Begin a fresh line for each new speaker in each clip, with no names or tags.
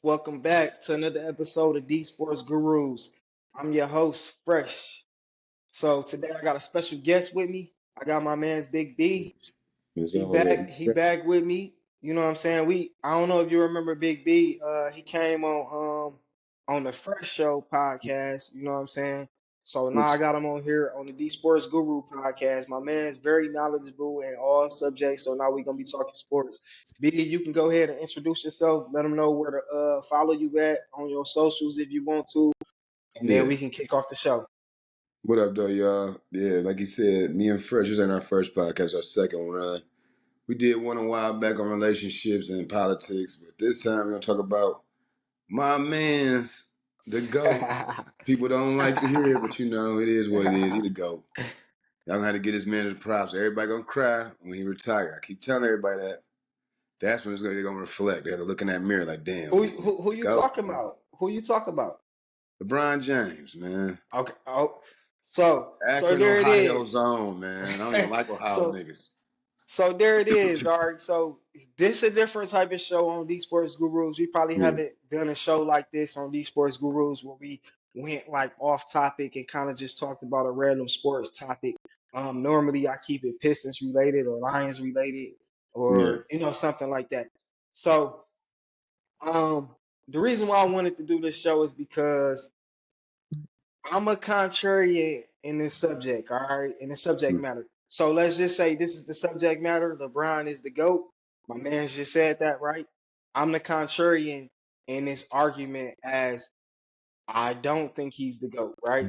Welcome back to another episode of D Sports Gurus. I'm your host, Fresh. So today I got a special guest with me. I got my man's Big B.
It's
He
already
back. He back with me. You know what I'm saying? I don't know if you remember Big B. He came on the Fresh Show podcast. You know what I'm saying? So now I
which
got him on here on the D Sports Guru podcast. My man's very knowledgeable in all subjects. So now we're gonna be talking sports. B, you can go ahead and introduce yourself. Let them know where to follow you at on your socials if you want to, and then
yeah.
we can kick off the show.
What up though, y'all? Yeah, like you said, me and Fresh was in our first podcast, our second run. We did one a while back on relationships and politics, but this time we're gonna talk about my man's the GOAT. People don't like to hear it, but it is what it is. He the GOAT. Y'all gonna have to get this man the props. Everybody gonna cry when he retire. I keep telling everybody that. That's when they're gonna reflect. They're gonna look in that mirror like, damn,
who,
this is
who
the
you
GOAT.
talking about? Who you talk about?
LeBron James, man.
Okay. Oh, so
Akron,
there it
Ohio
is.
zone, man. I don't even like Ohio
so
niggas.
so there it is. All right. So this is a different type of show on D Sports Gurus. We probably
Yeah,
haven't done a show like this on D Sports Gurus where we went like off topic and kind of just talked about a random sports topic. Normally I keep it Pistons related or Lions related
yeah.
or something like that. So um the reason why I wanted to do this show is because I'm a contrarian in this subject, all right, in the subject matter. So let's just say this is the subject matter. LeBron is the GOAT. My man just said that, right? I'm the contrarian in this argument as I don't think he's the GOAT, right?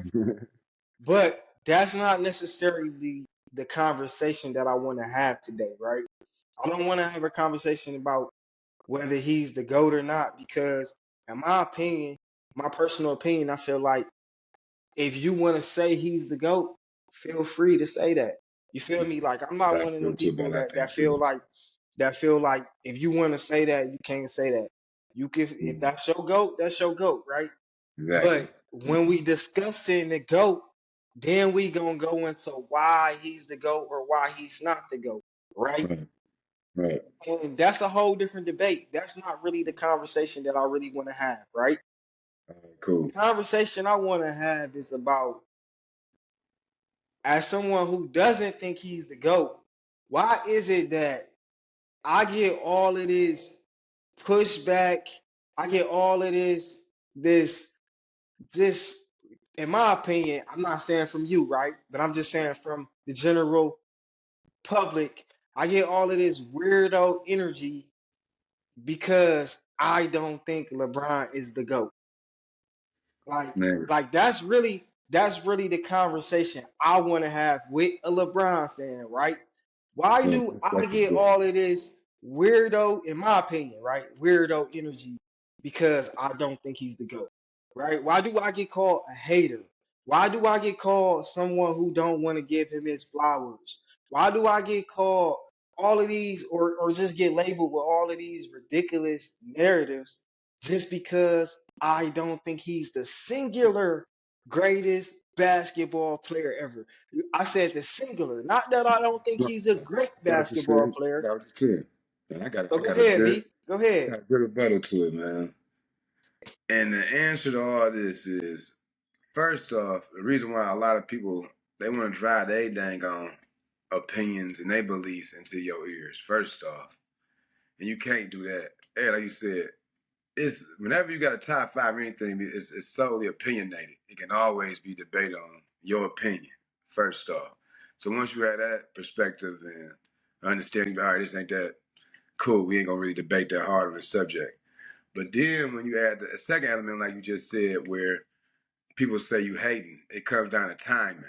But that's not necessarily the conversation that I want to have today, right? I don't want to have a conversation about whether he's the GOAT or not because, in my opinion, my personal opinion, I feel like if you want to say he's the GOAT, feel free to say that. You feel me? Like I'm not
I
one of
feel
them
too
people
about I
that
think too.
feel like if you want to say that, you can't say that. You can if
Mm,
that's your GOAT, that's your GOAT, right?
exactly.
But when we discussing the GOAT, then we gonna go into why he's the GOAT or why he's not the GOAT, right?
Right, right.
And that's a whole different debate. That's not really the conversation that I really want to have, right?
All right,
The
cool.
conversation I want to have is about as someone who doesn't think he's the GOAT, why is it that I get all of this pushback? I get all of this, just in my opinion, I'm not saying from you, right? But I'm just saying from the general public, I get all of this weirdo energy because I don't think LeBron is the GOAT. Like,
Man,
that's really the conversation I want to have with a LeBron fan, right? Why
man,
do I
that's
get
good.
all of this weirdo, in my opinion, right? Weirdo energy because I don't think he's the GOAT, right? Why do I get called a hater? Why do I get called someone who don't want to give him his flowers? Why do I get called all of these or just get labeled with all of these ridiculous narratives just because I don't think he's the singular greatest basketball player ever? I said the singular, not that I don't think
Right.
he's a great
Got what you
basketball
said.
player.
Got what you said. Man, I got
So
I
go
got a
ahead,
good
B. Go ahead.
got a good rebuttal to it, man. And the answer to all this is first off, the reason why a lot of people they want to drive their dang on opinions and their beliefs into your ears. First off. And you can't do that. Hey, like you said, it's whenever you got a top five or anything, it's solely opinionated. It can always be debated on your opinion, first off. So once you have that perspective and understanding, all right, this ain't that cool, we ain't gonna really debate that hard on the subject. But then when you add the second element, like you just said, where people say you hating, it comes down to timing.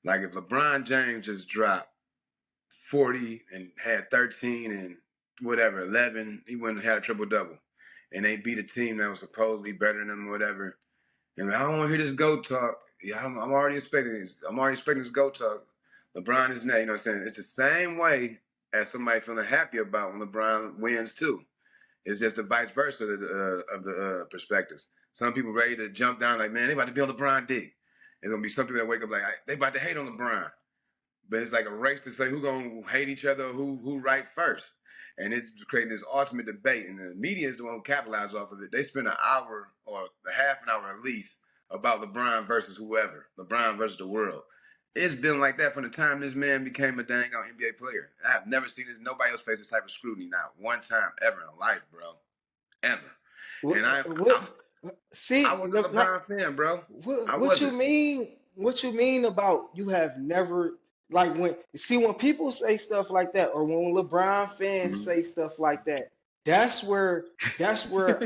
Like if LeBron James just dropped 40 and had 13 and whatever, 11, he wouldn't have had a triple double. And they beat a team that was supposedly better than them, whatever. And I don't want to hear this GOAT talk. Yeah, I'm already expecting this. I'm already expecting this GOAT talk. LeBron is now, you know what I'm saying? It's the same way as somebody feeling happy about when LeBron wins, too. It's just the vice versa of the perspectives. Some people ready to jump down like, man, they about to be on LeBron dick. There's going to be some people that wake up like, they about to hate on LeBron. but it's like a race to say who gonna hate each other, or who right first, and it's creating this ultimate debate. And the media is the one who capitalizes off of it. They spend an hour or a half an hour at least about LeBron versus whoever, LeBron versus the world. It's been like that from the time this man became a dang on NBA player. I have never seen this. Nobody else face this type of scrutiny, not one time ever in life, bro, ever. And
What?
I
See,
wasn't a LeBron fan, bro. I
what you
wasn't.
mean? What you mean about you have never like when people say stuff like that, or when LeBron fans
Mm-hmm.
say stuff like that, that's where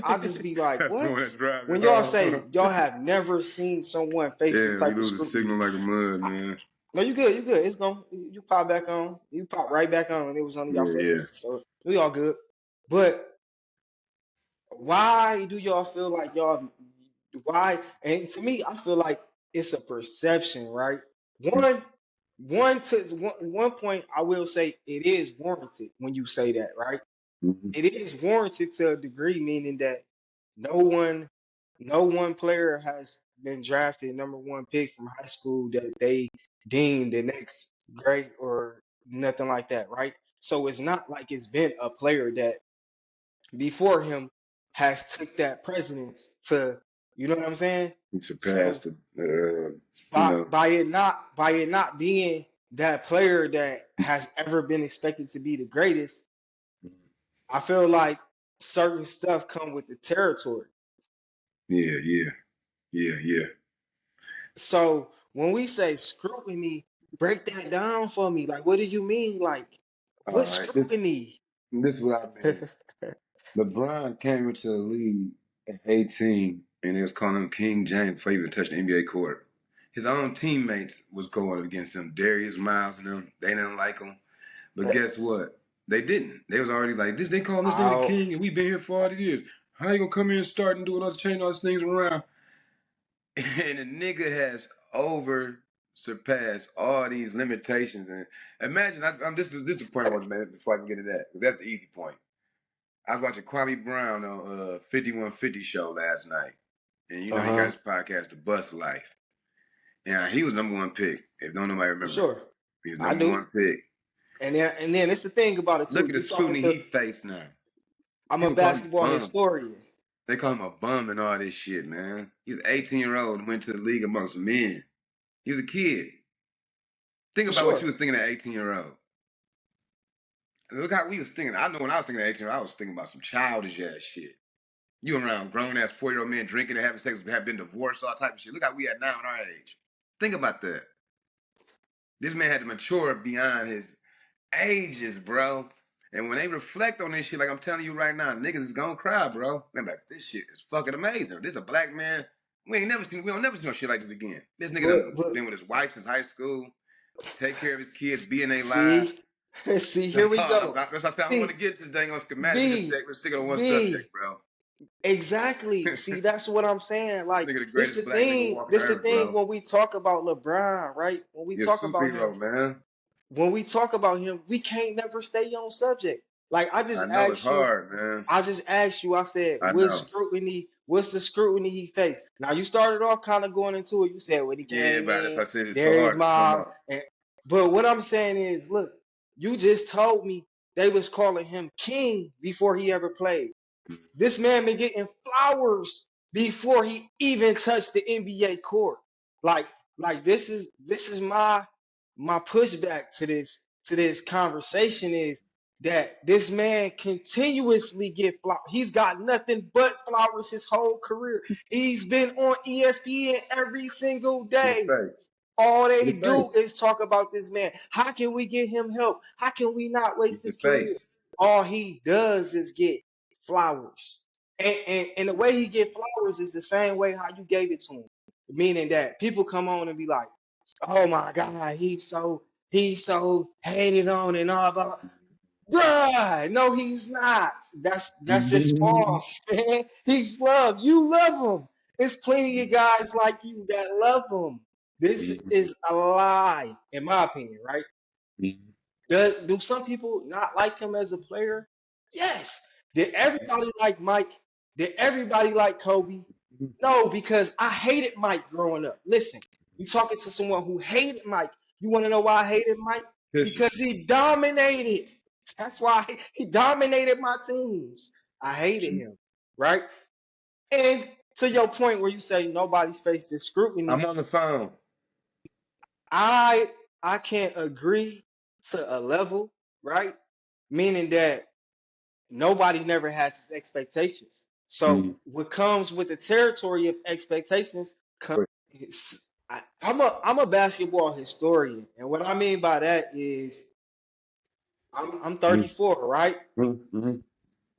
I just be like,
That's the one
what?
that drives me
When y'all
home.
say y'all have never seen someone face this
Yeah, we
type of
lose the signal
scrutiny.
like a mud,
I,
man.
no, you good, you good. It's gone. You pop back on. You pop right back on, and it was only y'all
Yeah,
for a
yeah.
second, so we all good. But why do y'all feel like y'all why and to me I feel like it's a perception, right? one one point I will say it is warranted when you say that, right?
Mm-hmm.
It is warranted to a degree, meaning that no one no one player has been drafted number one pick from high school that they deem the next great or nothing like that, right? So it's not like it's been a player that before him has took that precedence to, you know what I'm saying?
He
So
surpassed the, you
by
know.
by it not being that player that has ever been expected to be the greatest, I feel like certain stuff come with the territory.
Yeah, yeah, yeah, yeah.
So when we say scrutiny, break that down for me. Like, what do you mean? Like,
All
what
right,
scrutiny?
this is what I mean. LeBron came into the league at 18, and they was calling him King James before he even touched the NBA court. His own teammates was going against him, Darius Miles and them. They didn't like him. But guess what? They didn't. They was already like, they calling this nigga the
I'll,
king, and we been here for all these years. How you gonna come in and start and do all this, change all these things around? And the nigga has over surpassed all these limitations. And imagine, this is the point I want to make before I can get to that, because that's the easy point. I was watching Kwame Brown on 5150 show last night, and you know he got
uh-huh,
his podcast, The Bust Life. And he was number one pick. If don't nobody
for
remember,
sure.
he was
I
number
do.
one pick.
And then it's the thing about it
Look
too.
at the
You talking
scrutiny
to
he faced now.
I'm a
People call him a
basketball
bum.
historian.
They call him a bum and all this shit, man. He's an 18-year-old and went to the league amongst men. He was a kid. Think
For
about what
sure.
you was thinking at 18-year-old. Look how we was thinking. I know when I was thinking at 18, I was thinking about some childish ass shit. You around grown ass 40-year-old men drinking and having sex, have been divorced, all type of shit. Look how we at now in our age. Think about that. This man had to mature beyond his ages, bro. And when they reflect on this shit, like I'm telling you right now, niggas is gonna cry, bro. They're like, this shit is fucking amazing. This is a black man. We don't never see no shit like this again. This nigga done
But
been with his wife since high school, take care of his kids, be in their lives.
see, see, here
That's
we
all.
go.
That's what I said. I don't want
See,
to get to the dang on schematic.
B,
Let's stick it on one subject,
B,
bro.
exactly. See, that's what I'm saying. Like,
Nigga, the greatest black nigga walking the
this the
earth,
thing
bro.
when we talk about LeBron, right?
You're a superhero, man.
When we talk about him, we can't never stay on subject. Like
I know it's hard, man.
I just asked you, I said,
I know.
what's the scrutiny he faced? Now you started off kind of going into it. You said when he
Yeah,
came
but that's
in,
why I said it's so
Darius
hard to come
Miles,
up.
and but what I'm saying is, look, you just told me they was calling him king before he ever played. This man been getting flowers before he even touched the NBA court. Like, this is my pushback to this conversation is that this man continuously get flowers. He's got nothing but flowers his whole career. He's been on ESPN every single
To the
day.
face.
All
To
they
the
do
face.
is talk about this man. How can we get him help? How can we not
To
waste
the
his career?
face.
All he does is get flowers. And the way he get flowers is the same way how you gave it to him. Meaning that people come on and be like, oh my God, he's so hated on and all blah. Bruh, no, he's not. That's just false, man. He's loved. You love him. There's plenty of guys like you that love him. This is a lie, in my opinion, right? Do some people not like him as a player? Yes. Did everybody like Mike? Did everybody like Kobe? No, because I hated Mike growing up. Listen, you talking to someone who hated Mike. You want to know why I hated Mike? Because
Pistons.
he dominated. That's why he dominated my teams. I hated him, right? And to your point where you say nobody's faced this scrutiny,
I'm on the phone.
I I can't agree to a level, right? Meaning that nobody never had these expectations. So
Mm.
what comes with the territory of expectations comes. I'm a basketball historian, and what I mean by that is I'm
Mm.
34, right?
Mm. Mm.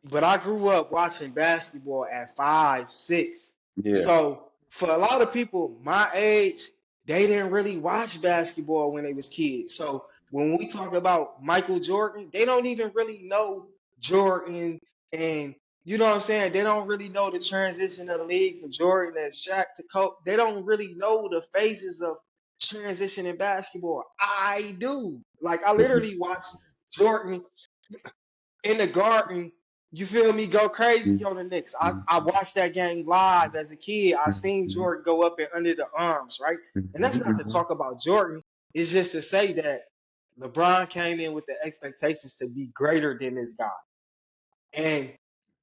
But I grew up watching basketball at 5, 6.
Yeah.
So for a lot of people my age, they didn't really watch basketball when they was kids. So when we talk about Michael Jordan, they don't even really know Jordan, and you know what I'm saying? They don't really know the transition of the league from Jordan and Shaq to Kobe. They don't really know the phases of transition in basketball. I do. Like I literally watched Jordan in the garden, you feel me, go crazy on the Knicks. I watched that game live as a kid. I seen Jordan go up and under the arms, right? And that's not to talk about Jordan. It's just to say that LeBron came in with the expectations to be greater than this guy. And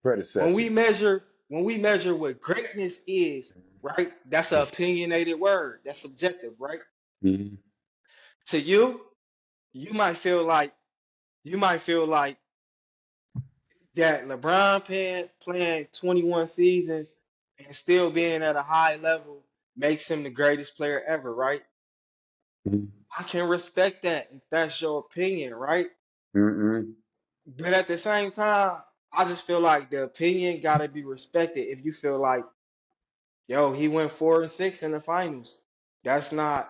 when
Predecessor.
we measure what greatness is, right? That's an opinionated word. That's subjective, right?
Mm.
To you, you might feel like you might feel like that LeBron playing 21 seasons and still being at a high level makes him the greatest player ever, right?
Mm.
I can respect that if that's your opinion, right?
Mm.
But at the same time, I just feel like the opinion gotta be respected. If you feel like, yo, he went 4 and 6 in the finals, that's not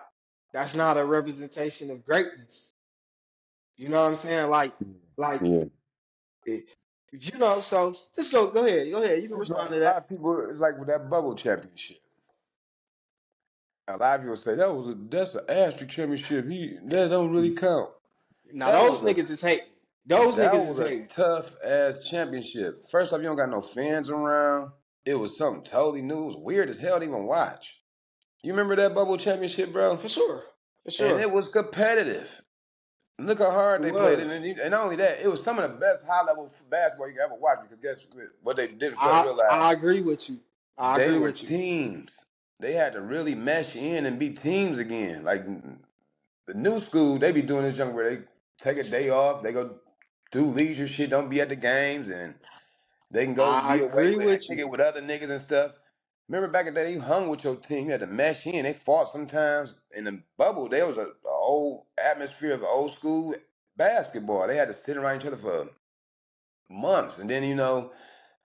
a representation of greatness. You know what I'm saying? Like
Yeah.
it, So just go ahead, You can
It's
respond
like
to
a lot
that.
of people. It's like with that bubble championship. A lot of people say that's the asterisk championship. That don't really count.
Now
That
those
was a
niggas is hating. Those
that
niggas is
was a
hating.
tough ass championship. First off, you don't got no fans around. It was something totally new. It was weird as hell to even watch. You remember that bubble championship, bro?
For sure. For
And
sure.
it was competitive. Look how hard
It
they played, and
was.
not only that, it was some of the best high level basketball you could ever watch. Because guess what they didn't realize?
I agree with you. I
They
agree
were
with you.
teams. They had to really mesh in and be teams again. Like the new school, they be doing this junk where they take a day off, they go do leisure shit, don't be at the games, and they can go
I
be away
agree
with
with
kick
you.
it with other niggas and stuff. Remember back in the day, you hung with your team, you had to mesh in. They fought sometimes in the bubble. There was a old atmosphere of old school basketball. They had to sit around each other for months, and then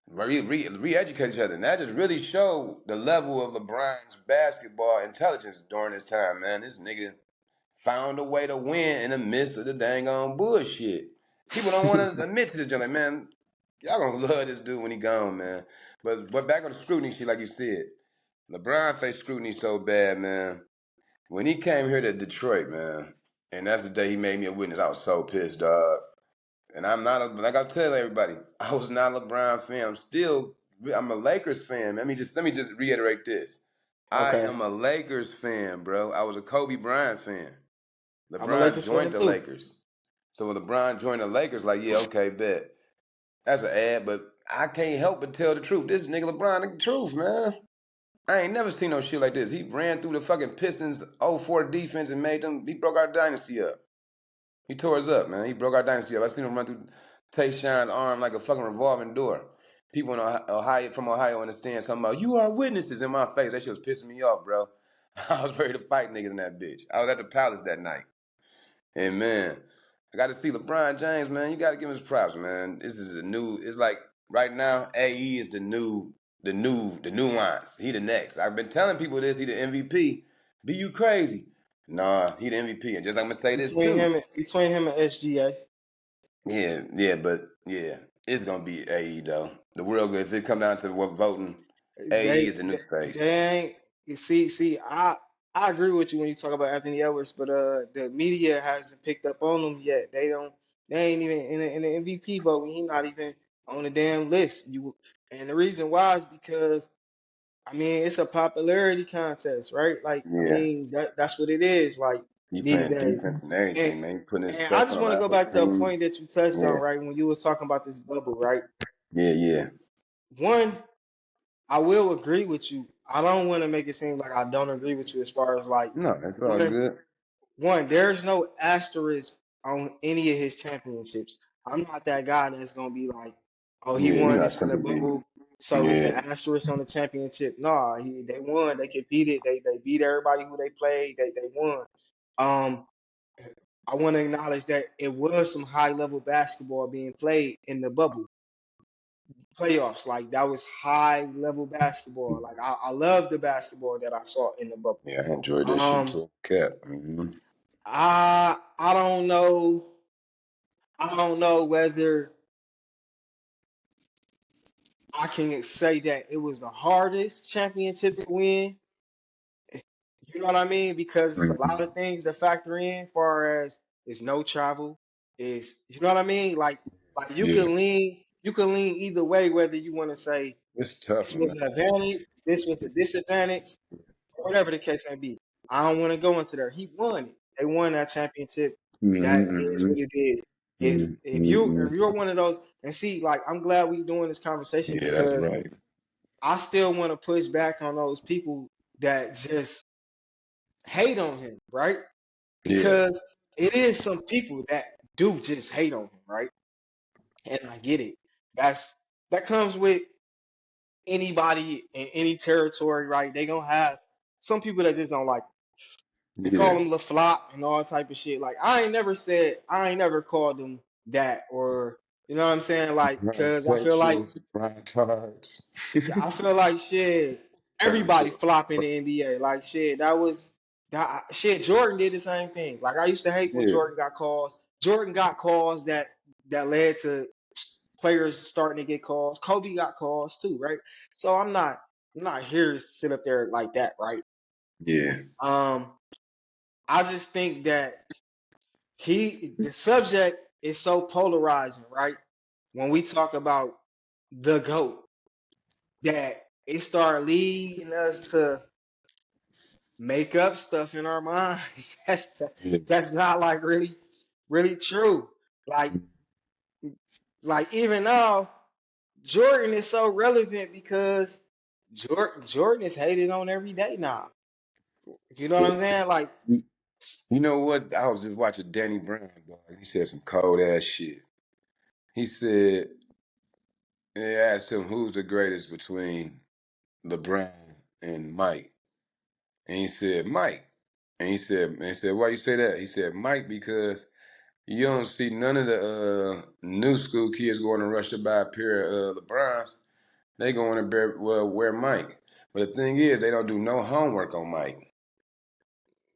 re-educate each other. And that just really showed the level of LeBron's basketball intelligence during this time, man. This nigga found a way to win in the midst of the dang on bullshit. People don't want to admit to this, like, man, y'all gonna love this dude when he gone, man. But back on the scrutiny shit, like you said, LeBron faced scrutiny so bad, man. When he came here to Detroit, man, and that's the day he made me a witness, I was so pissed, dog. And I'm not like I tell everybody, I was not a LeBron fan. I'm a Lakers fan. Let me just reiterate this. I
Okay.
am a Lakers fan, bro. I was a Kobe Bryant fan.
I'm a
LeBron
Lakers fan
joined the
too.
Lakers. So when LeBron joined the Lakers, like, yeah, okay, bet. That's an ad, but I can't help but tell the truth. This nigga LeBron, the truth, man. I ain't never seen no shit like this. He ran through the fucking Pistons '04 defense and he broke our dynasty up. He tore us up, man. He broke our dynasty up. I seen him run through Tayshawn's arm like a fucking revolving door. People in Ohio from Ohio understand talking about you are witnesses in my face. That shit was pissing me off, bro. I was ready to fight niggas in that bitch. I was at the Palace that night. And man, I got to see LeBron James, man. You got to give him his props, man. This is a new. It's like right now, AE is the nuance. He the next. I've been telling people this. He the MVP. Be you crazy? Nah, he the MVP. And just I'm gonna say this too.
Between him and SGA.
Yeah, but yeah, it's gonna be AE though. The world, if it come down to what voting, AE
They
is the new face.
they ain't you see I agree with you when you talk about Anthony Edwards, but the media hasn't picked up on him yet. They ain't even in the MVP vote. He not even on the damn list. And the reason why is because I mean it's a popularity contest, right? Like I
Yeah,
mean that's what it is. Like
He
these
playing
days.
defense and
And
everything, man. He putting
and I
himself
just
on a
want to go
level
back to a
team.
point that you touched on,
Yeah,
right? When you was talking about this bubble, right?
yeah, yeah.
One, I will agree with you. I don't want to make it seem like I don't agree with you as far as like
No, that's all
one,
good.
there's no asterisk on any of his championships. I'm not that guy that's gonna be like, oh, he
Yeah, you're
won
not
this in the
sympathy.
bubble, so it's
Yeah,
an asterisk on the championship. No, they won. They competed. They beat everybody who they played. They won. Um, I want to acknowledge that it was some high level basketball being played in the bubble playoffs. Like that was high level basketball. Like I love the basketball that I saw in the bubble.
yeah. I enjoyed that shit
Um,
too. Cap. Mm-hmm.
I don't know. I don't know whether I can say that it was the hardest championship to win. You know what I mean? Because it's a lot
Mm-hmm.
of things that factor in, far as is no travel, is you know what I mean? Like
Yeah,
you can lean either way, whether you want to say
it's tough,
this
man.
was an advantage, this was a disadvantage, whatever the case may be. I don't want to go into there. He won it. They won that championship. That is
Mm-hmm.
what it is. Is
Mm-hmm.
if you're one of those and see, like I'm glad we're doing this conversation
Yeah, that's
because
right.
I still want to push back on those people that just hate on him, right?
Yeah,
Because it is some people that do just hate on him, right? And I get it. That's that comes with anybody in any territory, right? They gonna have some people that just don't like. They call
yeah.
him LaFlop and all type of shit. Like I ain't never called him that or you know what I'm saying? Like,
Right,
cause
sexuals, right, tards.
I feel like shit.
Turn
Everybody
into
flop in the NBA. Like shit, that was that shit. Jordan did the same thing. Like I used to hate when
yeah,
Jordan got calls. Jordan got calls that led to players starting to get calls. Kobe got calls too, right? So I'm not here to sit up there like that, right?
yeah,
Um, I just think that the subject is so polarizing, right? When we talk about the GOAT, that it start leading us to make up stuff in our minds.
yeah.
That's not like really true. Like like even now, Jordan is so relevant because Jordan is hated on every day now. You know what I'm
But
saying? Like
you know what? I was just watching Danny Brown, dog. He said some cold ass shit. He said they asked him who's the greatest between LeBron and Mike, and he said Mike. And he said, why you say that? He said Mike because you don't see none of the new school kids going to rush to buy a pair of LeBrons. They going to wear Mike. But the thing is, they don't do no homework on Mike.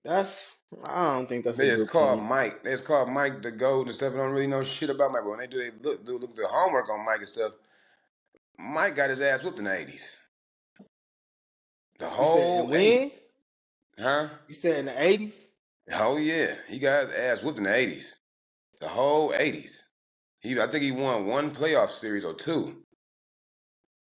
that's I don't think that's a
They just
good
call
point.
Mike. They just call Mike the GOAT and stuff. And don't really know shit about Mike. But when they do, look the homework on Mike and stuff. Mike got his ass whooped in the '80s. The
You said and
whole
when?
'80s, huh?
You said in the 80s?
Oh yeah, he got his ass whooped in the '80s. The whole '80s. I think he won one playoff series or two.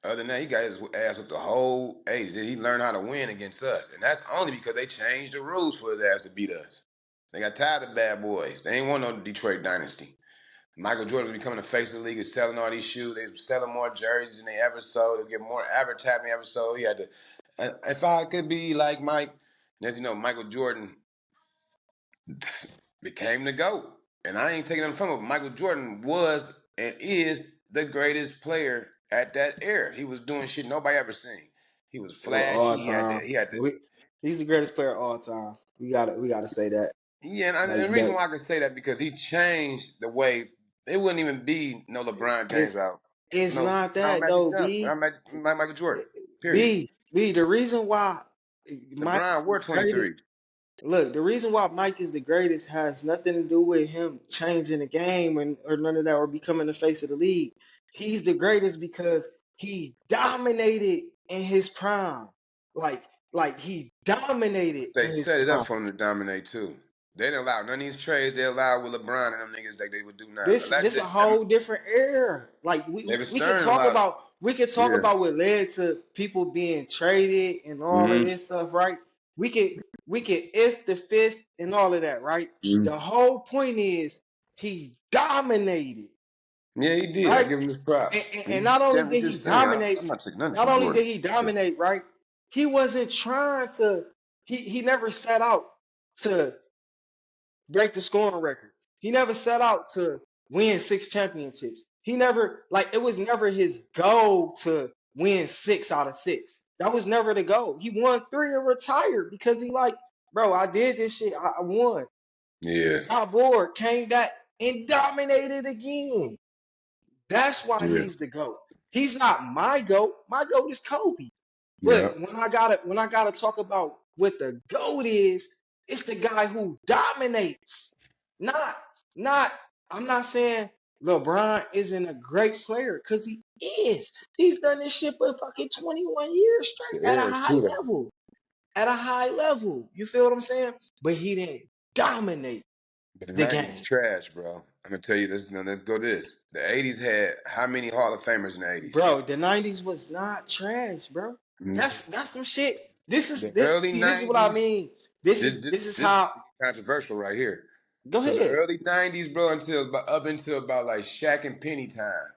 Other than that, he got his ass with the whole '80s. He learned how to win against us, and that's only because they changed the rules for his ass to beat us. They got tired of bad boys. They ain't want no Detroit dynasty. Michael Jordan was becoming the face of the league, is selling all these shoes. They was selling more jerseys than they ever sold. They was getting more advertising than they ever sold. He had to, if I could be like Mike, and as you know, Michael Jordan became the GOAT. And I ain't taking him from him. Michael Jordan was and is the greatest player at that era. He was doing shit nobody ever seen. He was
Well, all
flashy.
time.
He had to
He's the greatest player of all time. We gotta say that.
yeah, and
Like
the reason
that
why I can say that because he changed the way it wouldn't even be no LeBron James
it's
out.
it's
No,
not
no
that
Magic
though,
Johnson.
B.
Michael Jordan. Period.
B. The reason why Mike
LeBron
is
wore
the greatest.
23.
Look, the reason why Mike is the greatest has nothing to do with him changing the game or none of that or becoming the face of the league. He's the greatest because he dominated in his prime. Like he dominated
They
in his
set it up
prime.
for him to dominate too. They didn't allow none of these trades they allowed with LeBron and them niggas like they would do now.
This a whole different era. Like
David
we could
Stern
talk
allowed.
about
Yeah.
what led to people being traded and all of
Mm-hmm.
this stuff, right? we can if the fifth and all of that, right?
Mm.
The whole point is he dominated,
Yeah, he did. I
right?
give him his props.
And not only
Damn
did
did
he
his thing.
dominate,
I'm not taking nothing
not
from
only
Jordan.
did he dominate, right? He wasn't trying to. He never set out to break the scoring record. He never set out to win 6 championships. He never like it was never his goal to win 6 out of 6. That was never the goal. He won 3 and retired because he like, bro, I did this shit. I won.
Yeah,
Got bored, came back and dominated again. That's why
yeah,
he's the GOAT. He's not my GOAT. My GOAT is Kobe.
yeah.
But when I gotta talk about what the GOAT is, it's the guy who dominates. Not not I'm not saying LeBron isn't a great player, because he is. He's done this shit for fucking 21 years
It's
straight
the
at a
eras
high
too, though.
level. At a high level. You feel what I'm saying? But he didn't dominate
But the
the
'90s was
game.
trash, bro. I'm gonna tell you this. Now let's go this. The '80s had how many Hall of Famers in the '80s?
Bro, the 90s was not trash, bro.
Mm.
That's some shit. This is
The
this,
early
see, this is what I
'90s.
mean. This
This
is
this
this is
this is
how
controversial right here.
go
So the
ahead.
early '90s, bro, up until about like Shaq and Penny time,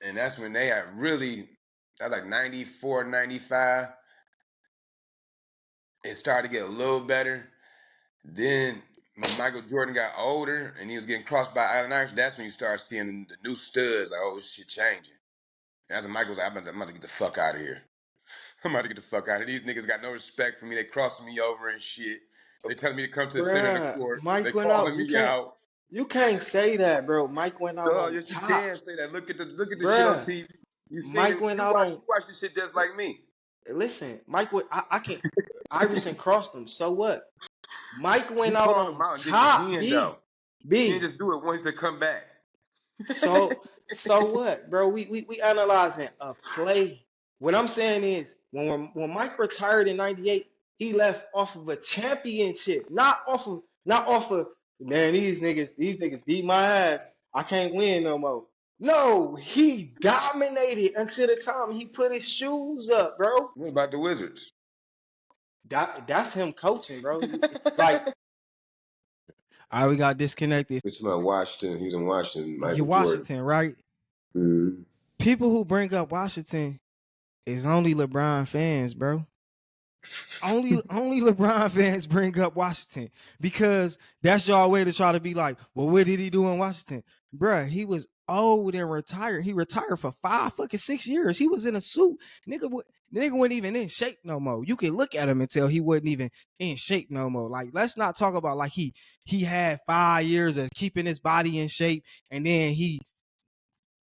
and that's when they had really. That was like '94, '95. It started to get a little better. Then when Michael Jordan got older and he was getting crossed by Allen Iverson, that's when you start seeing the new studs. Like, oh, this shit changing. And that's when Michael was like, I'm about to get the fuck out of here. I'm about to get the fuck out of here. These niggas got no respect for me. They crossing me over and shit. They telling me to come to the center of the
Bruh,
court. They
Mike went out.
calling
You
me
can't
out.
you can't say that, bro. Mike went out
Oh,
on
yes, you
top.
can say that. Look at the shit on
Bruh,
TV. You seen
Mike
it.
went
You
out
watch
on
this shit just like me.
listen, Mike went I can't Iverson crossed him. So what? Mike
He
went out
called him
on
out and did it
top.
again though. He didn't
B.
just do it once to come back.
So what, bro? We analyzing a play. What I'm saying is when Mike retired in '98, he left off of a championship, not off of man, these niggas beat my ass. I can't win no more. No, he dominated until the time he put his shoes up, bro.
What about the Wizards?
That's him coaching, bro. Like,
All right, we got disconnected.
It's about Washington. He was in Washington.
You
Michael Jordan.
Washington, right?
Mm-hmm.
People who bring up Washington is only LeBron fans, bro. Only LeBron fans bring up Washington because that's y'all way to try to be like, well, what did he do in Washington? Bruh, he was old and retired. He retired for 6 years. He was in a suit. Nigga wasn't even in shape no more. You can look at him and tell he wasn't even in shape no more. Like, let's not talk about like he had 5 years of keeping his body in shape and then he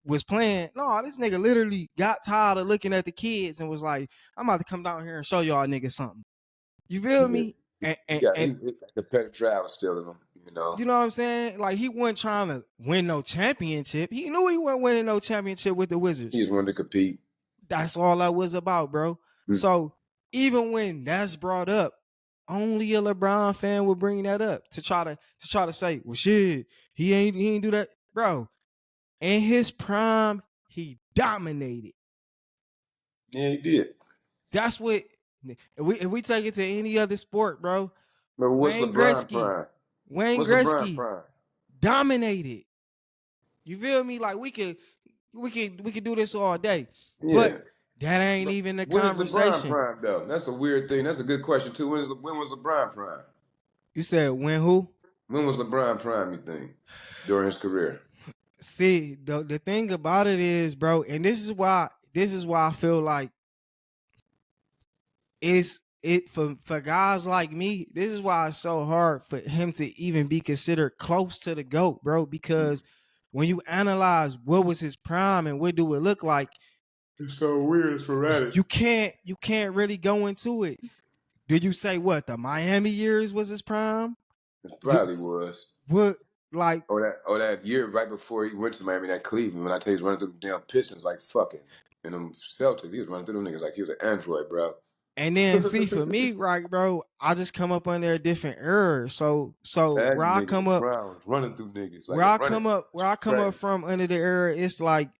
was playing. No, this nigga literally got tired of looking at the kids and was like, I'm about to come down here and show y'all niggas something. You feel
Yeah.
me?
He competitive drive was still in him, you know.
You know what I'm saying? Like, he wasn't trying to win no championship. He knew he wasn't winning no championship with the Wizards.
He just wanted to compete.
That's all that was about, bro. So even when that's brought up, only a LeBron fan would bring that up to try to say, well, shit, he ain't do that, bro. In his prime, he dominated.
Yeah, he did.
That's what if we take it to any other sport, bro.
But what's LeBron prime?
Wayne
What's LeBron
Gretzky
prime?
dominated. You feel me? Like we could do this all day.
Yeah.
But that ain't even the
When is
conversation.
LeBron prime though? That's the weird thing. That's a good question too. When was LeBron prime?
You said when who?
When was LeBron prime, you think? During his career.
See, the thing about it is, bro, and this is why I feel like for guys like me, this is why it's so hard for him to even be considered close to the GOAT, bro, because when you analyze what was his prime and what do it look like,
it's so weird, it's sporadic.
You can't really go into it. Did you say what the Miami years was his prime?
It probably was.
What like
that year right before he went to Miami, that Cleveland, when I tell you he's running through the damn Pistons like fucking. And them Celtics, he was running through them niggas like he was an android, bro.
And then see, for me, right, bro, I just come up under a different era. So
that
where I come up,
running through niggas. Like
where I come up from under the era, it's like,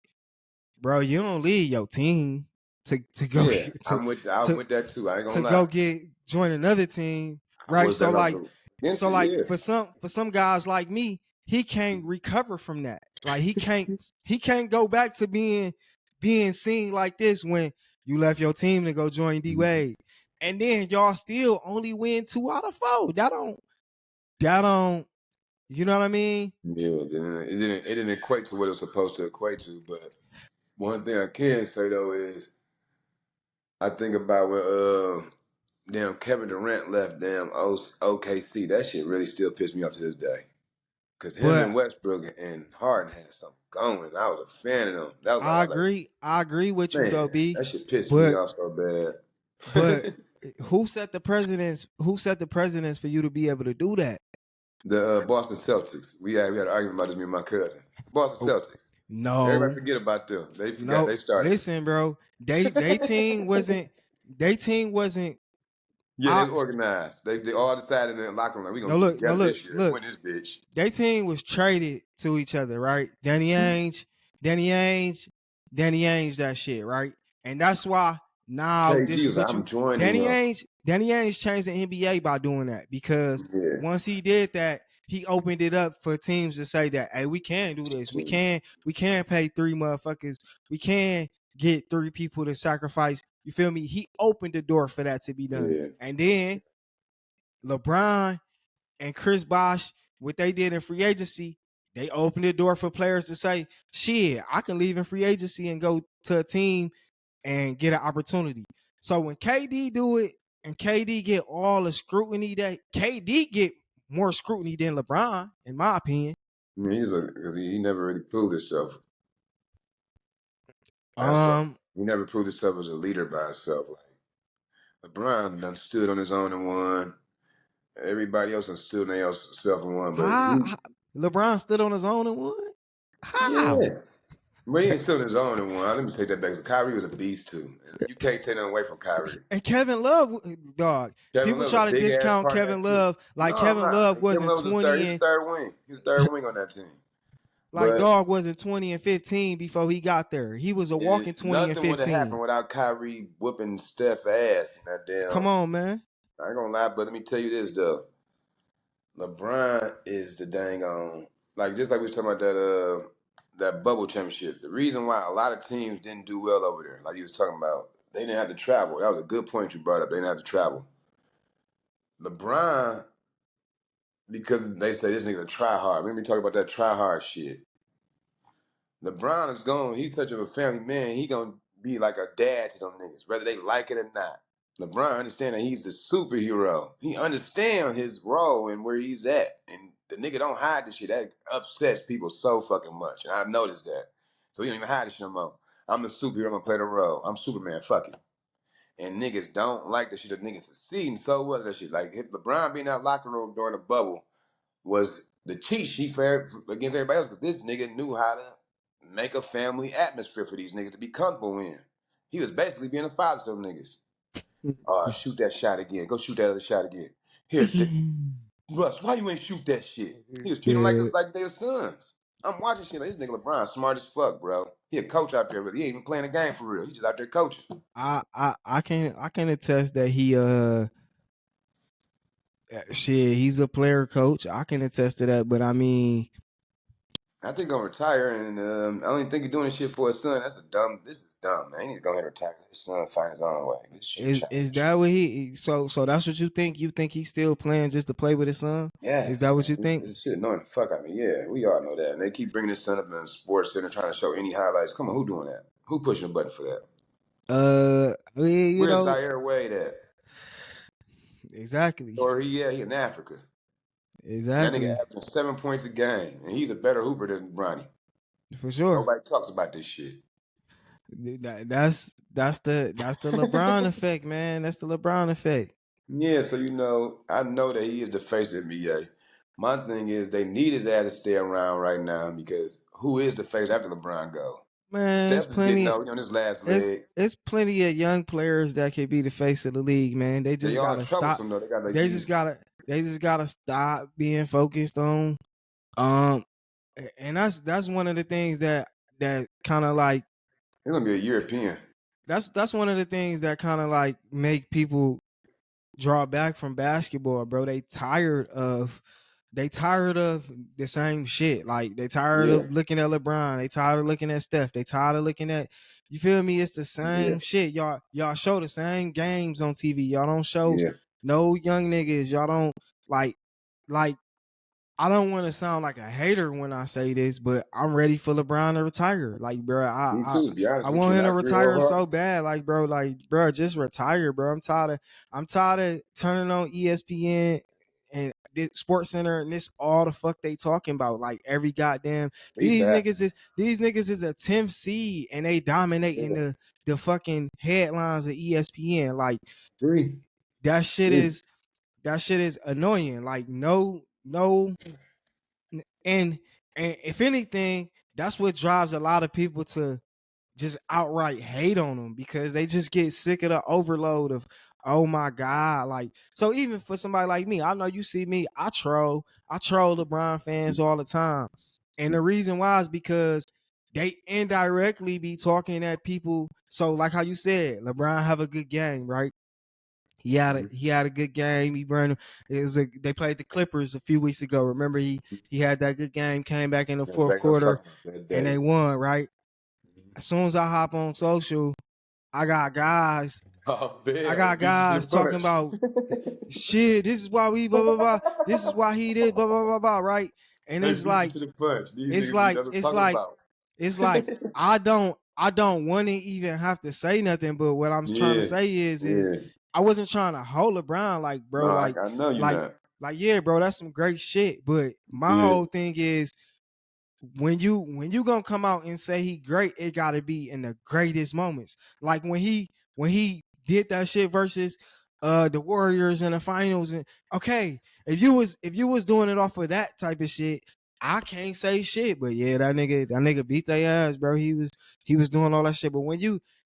bro, you don't lead your team to go.
Yeah, I'm with that too. I ain't gonna lie.
join another team,
I
right?
would say
So like,
against it, yeah.
for some guys like me, he can't recover from that. Like he can't go back to being seen like this when you left your team to go join D Wade, and then y'all still only win 2 out of 4. That don't. You know what I mean?
Yeah, it didn't equate to what it was supposed to equate to. But one thing I can say though is I think about when damn Kevin Durant left damn OKC. That shit really still pissed me off to this day. Cause him and
But
Westbrook and Harden had something going. I was a fan of them. That was like
I agree with you though,
man,
B.
that shit pissed me
But
off so bad.
but who set the precedence? Who set the precedence for you to be able to do that?
The Boston Celtics. We had an argument about this, me and my cousin. Boston
Oh,
Celtics. Everybody
no,
forget about them. They forgot
no.
they started it.
Listen, bro. They team wasn't. They team wasn't.
Yeah, they
I
was organized. They all decided in the locker room like we gonna
no
get
look no
together
look
this year and
look.
win this bitch.
They team was traded to each other, right? Danny Ainge, Danny Ainge, that shit, right? And that's why now this
KG
is
was like,
what
I'm
you
joining them.
Danny Ainge changed the NBA by doing that because
Yeah.
once he did that, he opened it up for teams to say that, hey, we can do this. We can pay 3 motherfuckers. We can get 3 people to sacrifice. You feel me? He opened the door for that to be done.
Yeah.
And then LeBron and Chris Bosh, what they did in free agency, they opened the door for players to say, shit, I can leave in free agency and go to a team and get an opportunity. So when KD do it and KD get all the scrutiny that KD get more scrutiny than LeBron, in my opinion.
I mean, he never really proved himself as a
Um,
he never proved himself as a leader by himself. Like LeBron done stood on his own and won. Everybody else done stood on themselves and won. But
how LeBron stood on his own and won? How?
yeah. But he ain't still in his own and one. Let me take that back. So Kyrie was a beast too. And you can't take nothing away from Kyrie.
And Kevin Love, dog.
Kevin
People
Love was
try
a
to
big ass
discount
part of
Kevin
that too.
Love like
No, I'm
Kevin
not.
Love
Kevin
wasn't
Love was a third.
20
He was
and
third wing. He was third wing on that team.
like
But
dog wasn't 20 and 15 before he got there. He was a walking 20 and
nothing would have
15.
happened without Kyrie whooping Steph ass in that
Come
damn.
on, man.
I ain't gonna lie, but let me tell you this though. LeBron is the dang on like just like we was talking about that bubble championship. The reason why a lot of teams didn't do well over there, like you was talking about, they didn't have to travel. That was a good point you brought up. They didn't have to travel. LeBron, because they say this nigga try hard. Remember me talking about that try hard shit. LeBron is gone. He's such of a family man. He gonna be like a dad to them niggas, whether they like it or not. LeBron understand that he's the superhero. He understand his role and where he's at. And the nigga don't hide this shit. That upsets people so fucking much. And I've noticed that. So he don't even hide this shit no more. I'm the superhero. I'm gonna play the role. I'm Superman. Fuck it. And niggas don't like the shit. The niggas succeeding so well that shit. Like LeBron being in that locker room during the bubble was the cheat sheet for against everybody else because this nigga knew how to make a family atmosphere for these niggas to be comfortable in. He was basically being a father to them niggas. Shoot that shot again. Go shoot that other shot again. Here, Russ, why you ain't shoot that shit? He was treating them
Yeah,
like they were sons. I'm watching shit like this nigga LeBron, smart as fuck, bro. He a coach out there, but he ain't even playing a game for real. He just out there coaching.
I can attest that he shit, he's a player coach. I can attest to that, but I mean,
I think I'm gonna retire, and I don't even think he's doing this shit for his son. This is dumb, man. He need to go ahead and retire. His son find his own way. This shit
is
changed.
that what so that's what you think? You think he's still playing just to play with his son? Is
Yes,
that
man.
what you think?
This shit annoying the fuck out of me. Yeah, we all know that. And they keep bringing this son up in the sports center trying to show any highlights. Come on, who doing that? Who pushing the button for that?
I mean, you
Where's
know,
Zaire Wade at?
exactly.
Or he in Africa. And that nigga
Exactly.
averaging 7 points a game. And he's a better hooper than Bronny.
For sure.
Nobody talks about this shit.
That's the LeBron effect, man. That's the LeBron effect.
Yeah, so I know that he is the face of the NBA. My thing is they need his ass to stay around right now because who is the face after LeBron go?
Man,
Steph is getting on his last leg.
it's plenty of young players that could be the face of the league, man. They
They
just
all
gotta stop.
troublesome though. They got like
They just
these.
gotta they just gotta stop being focused on um and that's one of the things that kind of like
He's gonna be a European.
that's one of the things that kind of like make people draw back from basketball, bro. They tired of the same shit. Like they tired
Yeah,
of looking at LeBron. They tired of looking at Steph. They tired of looking at, you feel me? It's the
yeah,
same shit. Y'all show the same games on TV. Y'all don't show
yeah.
no young niggas. Y'all don't like like I don't want to sound like a hater when I say this, but I'm ready for LeBron to retire. Like, bro,
Me too. To be
I
honest with you,
want
and
him
I
to
agree
retire so
wholeheartedly.
bad. Like, bro, just retire, bro. I'm tired of turning on ESPN and Sports Center and this all the fuck they talking about. Like every goddamn
He back.
these niggas is a 10th seed and they dominating
Yeah.
the fucking headlines of ESPN. Like
Agree.
that shit
Agree.
is that shit is annoying. Like no and if anything, that's what drives a lot of people to just outright hate on them because they just get sick of the overload of, oh my God. Like, so even for somebody like me, I know you see me, I troll LeBron fans all the time. And the reason why is because they indirectly be talking at people. So like how you said, LeBron have a good game, right? He had a good game. He burned. They played the Clippers a few weeks ago. Remember he had that good game. Came back in the
That's
fourth
back. I was
quarter
talking about that
and
day.
they won. Right. As soon as I hop on social, I got guys.
Oh
I
man,
got
beat you to the
guys talking
punch.
about shit. This is why we blah blah blah. This is why he did blah blah blah blah. Right. And
They beat you to the punch. These
it's
niggas beat
like
us
it's
talking
like
about.
it's like I don't want to even have to say nothing, but what I'm trying to
Yeah,
say is
yeah.
I wasn't trying to hold LeBron like
No,
bro,
I know you're
like
not.
yeah, bro, that's some great shit. But my
Yeah.
whole thing is when you gonna come out and say he great, it gotta be in the greatest moments. Like when he did that shit versus the Warriors in the finals. And okay, if you was doing it off of that type of shit, I can't say shit. But yeah, that nigga beat their ass, bro. He was doing all that shit. But when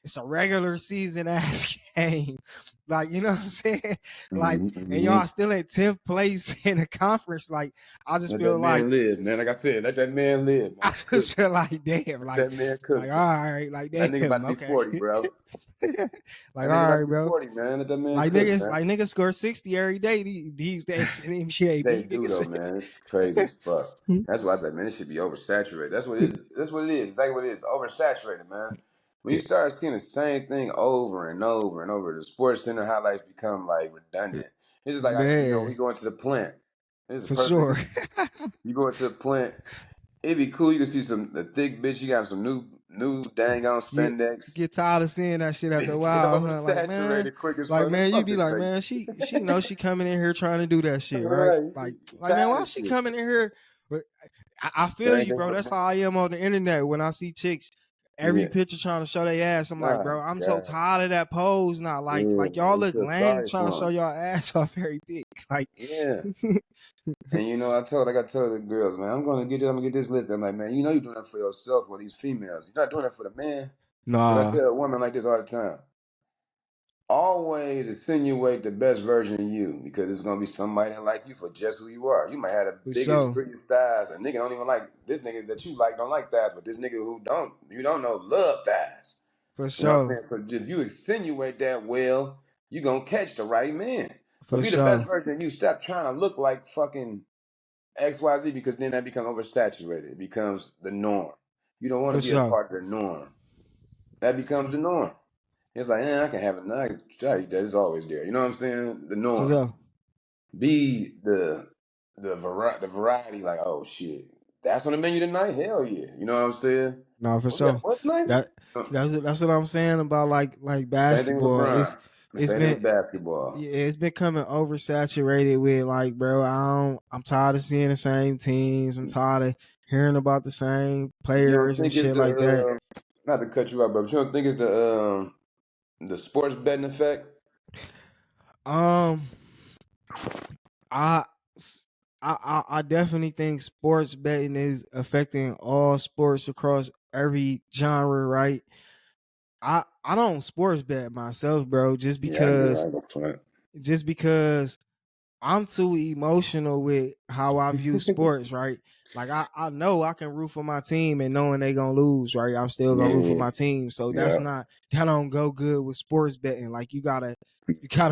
it's a regular season ass game, like you know what I'm saying? Like, and
Mm-hmm.
y'all still in 10th place in the conference, like I just
Let
feel
that
like
man live, man. Like I said, let that man live, man.
I
He's
just
cooking.
feel like damn,
Let
like
that man
like
cook,
all
man.
right, like
That nigga about
damn,
to be
okay.
40, bro.
Like
That
all
nigga about
right,
to be
bro.
40, man. Let that man
Like
cook,
niggas,
man.
like niggas score 60 every day these days in the NBA.
They
B
do
niggas.
though, man. It's crazy as fuck. That's why I thought, man, it should be oversaturated. That's what it is. That's what it is. Exactly what it is. Oversaturated, man. When you start seeing the same thing over and over and over, the Sports Center highlights become like redundant. It's just like we
Man,
go into the plant. This is a
for
perfect
sure.
example. You go into the plant. It'd be cool. You can see the thick bitch. You got some new dang on
you
spandex.
get tired of seeing that shit after a
It get
while, huh?
oversaturated quick as fuck. Man,
You
fuck
be
this
like,
nigga.
man, she knows she coming in here trying to do that shit, right?
Right. You
Like man,
tired
why
of
she
shit.
coming in here? But I feel
Same
you,
thing
bro.
for
That's how I am on the internet when I see chicks. Every
yeah.
picture trying to show their ass. I'm like,
Oh
bro, I'm so
god.
tired of that pose now.
Yeah.
Like y'all
You
look
feel
lame
sorry
trying to show
for him.
y'all ass off every pic. Like,
Yeah. And I told the girls, man, I'm gonna get this lift. I'm like, man, you're doing that for yourself or these females. You're not doing that for the man. Because I
nah,
tell a woman like this all the time. Always insinuate the best version of you because it's gonna be somebody that like you for just who you are. You might have the
for
biggest,
sure,
prettiest thighs. A nigga don't even like this nigga that you like don't like thighs, but this nigga who you don't know love thighs.
for
You know what I'm
sure,
saying? So if you insinuate that well, you gonna catch the right man. But
for
be the best
sure,
version of you. Stop trying to look like fucking XYZ because then that becomes oversaturated. It becomes the norm. You don't want
for
to be a
sure,
part of the norm. That becomes the norm. It's like, I can have it now. I can try to eat that. It's always there. You know what I'm saying? The
for
norm.
sure.
Be the variety. Like, oh shit, that's on the menu tonight. Hell yeah. You know what I'm saying?
No, for
What we got?
sure.
What tonight?
That
Uh,
that's what I'm saying about like
Same thing with
basketball.
LeBron.
It's
Same thing
been
with basketball.
yeah, it's becoming oversaturated with like, bro. I'm tired of seeing the same teams. I'm tired of hearing about the same
You don't
players and
think it's
shit like that.
not to cut you out, but you don't think it's the sports betting effect?
Um, I I definitely think sports betting is affecting all sports across every genre, right? I don't sports bet myself, bro,
Yeah, I do. I go front.
just because I'm too emotional with how I view sports, right? Like I know I can root for my team and knowing they gonna lose, right? I'm still gonna root for
Yeah,
my team. So
yeah,
that don't go good with sports betting. Like you gotta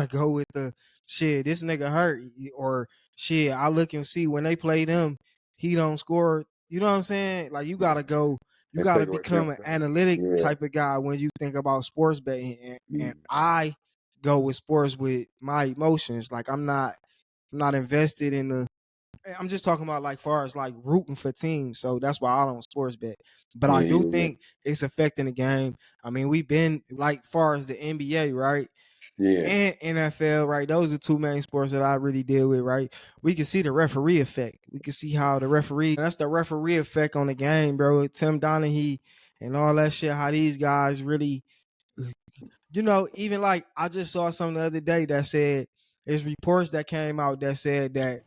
go with the shit, this nigga hurt, or shit, I look and see when they play them, he don't score. You know what I'm saying? Like you
they
gotta
take away
become
film
an
from it.
analytic
Yeah,
type of guy when you think about sports betting. And
mm,
I go with sports with my emotions. Like I'm not invested in the I'm just talking about like far as like rooting for teams. So that's why I don't sports bet. But I
yeah,
do
yeah,
think it's affecting the game. I mean, we've been like far as the NBA, right?
yeah,
And NFL, right? Those are two main sports that I really deal with, right? We can see the referee effect. We can see how the referee, that's the referee effect on the game, bro. Tim Donaghy and all that shit, how these guys really, even like I just saw something the other day that said there's reports that came out that said that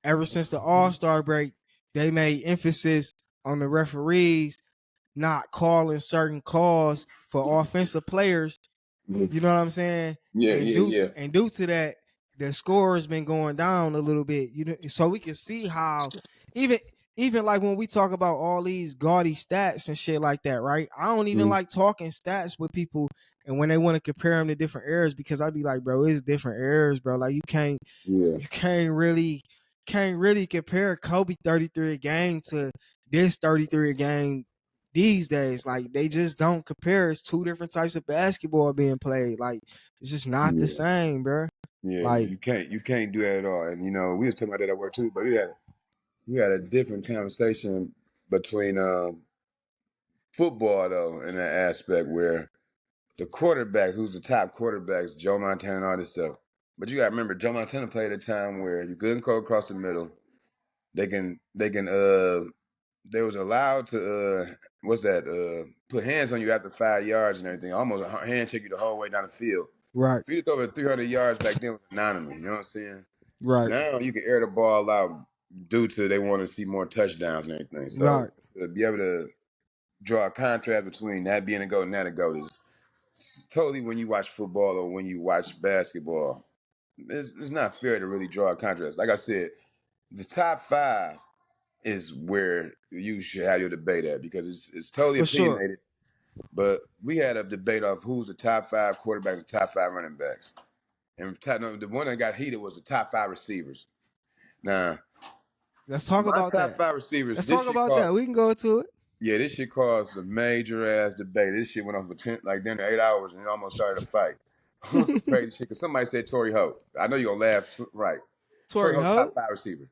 ever since the All-Star break, they made emphasis on the referees not calling certain calls for offensive players.
mm,
You know what I'm saying?
yeah,
And
yeah,
due
yeah,
and due to that, the score has been going down a little bit. So we can see how even even like when we talk about all these gaudy stats and shit like that, right? I don't even
mm,
like talking stats with people, and when they want to compare them to different eras, because I'd be like, bro, it's different eras, bro. Like
yeah,
you can't really compare Kobe 33 a game to this 33 a game these days. Like they just don't compare. It's two different types of basketball being played. Like it's just not the
yeah,
same, bro.
yeah.
Like
You can't do that at all. And we was talking about that at work too. But we had a different conversation between football though in that aspect where the quarterbacks, who's the top quarterbacks, Joe Montana and all this stuff. But you gotta remember, Joe Montana played at a time where you couldn't go across the middle. They was allowed to what's that? Put hands on you after 5 yards and everything. Almost a hand check you the whole way down the field.
right,
For you to throw over 300 yards back then was anonymous. You know what I'm saying?
right,
Now you can air the ball out due to they want to see more touchdowns and everything. So
right.
to be able to draw a contrast between that being a goat and that a goat is totally when you watch football or when you watch basketball. It's not fair to really draw a contrast. Like I said, the top five is where you should have your debate at because it's totally
For sure.
opinionated. But we had a debate of who's the top five quarterbacks, the top five running backs. And no, the one that got heated was the top five receivers. Now,
Let's talk
my
about
top
that.
five receivers,
Let's talk about that. We can go into it.
this shit caused a major ass debate. This shit went on for 10, like dinner 8 hours and it almost started a fight. On some crazy shit. Because somebody said Torrey Holt. I know you're going to laugh. Right. Torrey
Torrey
Holt, top
Holt,
five receiver.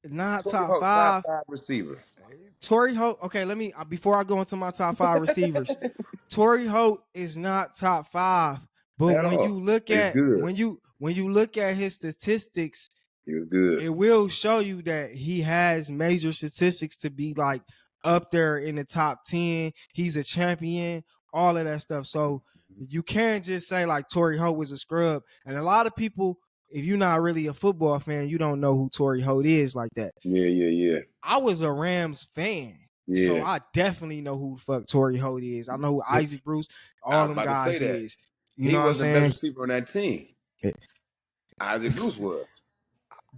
not
Torrey
top
Holt, top
five.
five receiver.
Torrey Holt. Okay, let me before I go into my top five receivers. Torrey Holt is not top five, but
At all. It's good.
when you look at his statistics,
He was good.
it will show you that he has major statistics to be like up there in the top 10. He's a champion, all of that stuff. So you can't just say like Torrey Holt was a scrub. And a lot of people, if you're not really a football fan, you don't know who Torrey Holt is like that.
Yeah, yeah, yeah.
I was a Rams fan. So
Yeah.
I definitely know who the fuck Torrey Holt is. I know who Isaac Bruce,
I
all
was
them
about to say
guys
that.
is. You
He
know what I'm
wasn't the best
saying?
receiver on that team. Isaac Bruce was.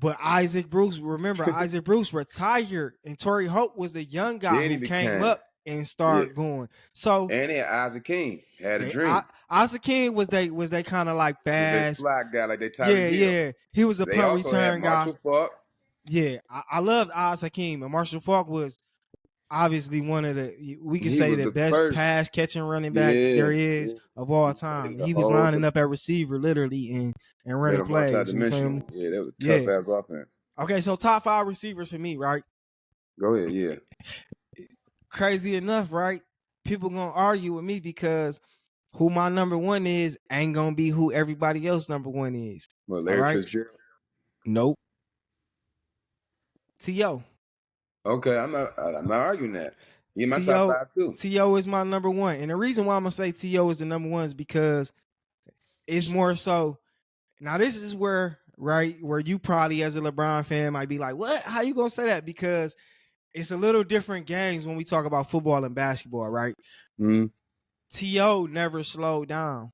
But Isaac Bruce, remember, Isaac Bruce retired, and Torrey Holt was the young guy
Then he
who came
became,
up and
yeah.
started going. So
And then Isaac King had a dream.
Isaac King was they kind of like
Was that
fast.
slot guy like they Tyreek
Yeah,
Hill.
yeah. He was a
They
punt
also had
return guy.
Marshall Falk.
Yeah, I loved Isaac King, and Marshall Falk was obviously one of we could
He
say
was
the
the
best
first.
pass catching running back
Yeah.
there
Yeah.
is of all
He played
time.
it the
He was
whole
lining
time.
up at receiver literally and
Made
running
him
plays. You feel me?
multi-dimensional. Yeah, that was a tough
Yeah.
ass offense.
Okay, so top five receivers for me, right?
Go ahead, yeah.
Crazy enough, right? People gonna argue with me because who my number one is ain't gonna be who everybody else number one is.
Well,
All
Larry
right?
Fitzgerald.
Nope. T.O.
Okay, I'm not arguing that. He in my top
T.O.
five too.
T.O. is my number one. And the reason why I'm gonna say T.O. is the number one is because it's more so. Now, this is where you probably as a LeBron fan might be like, what? How you gonna say that? Because it's a little different games when we talk about football and basketball, right?
Mm-hmm.
T.O. never slowed down.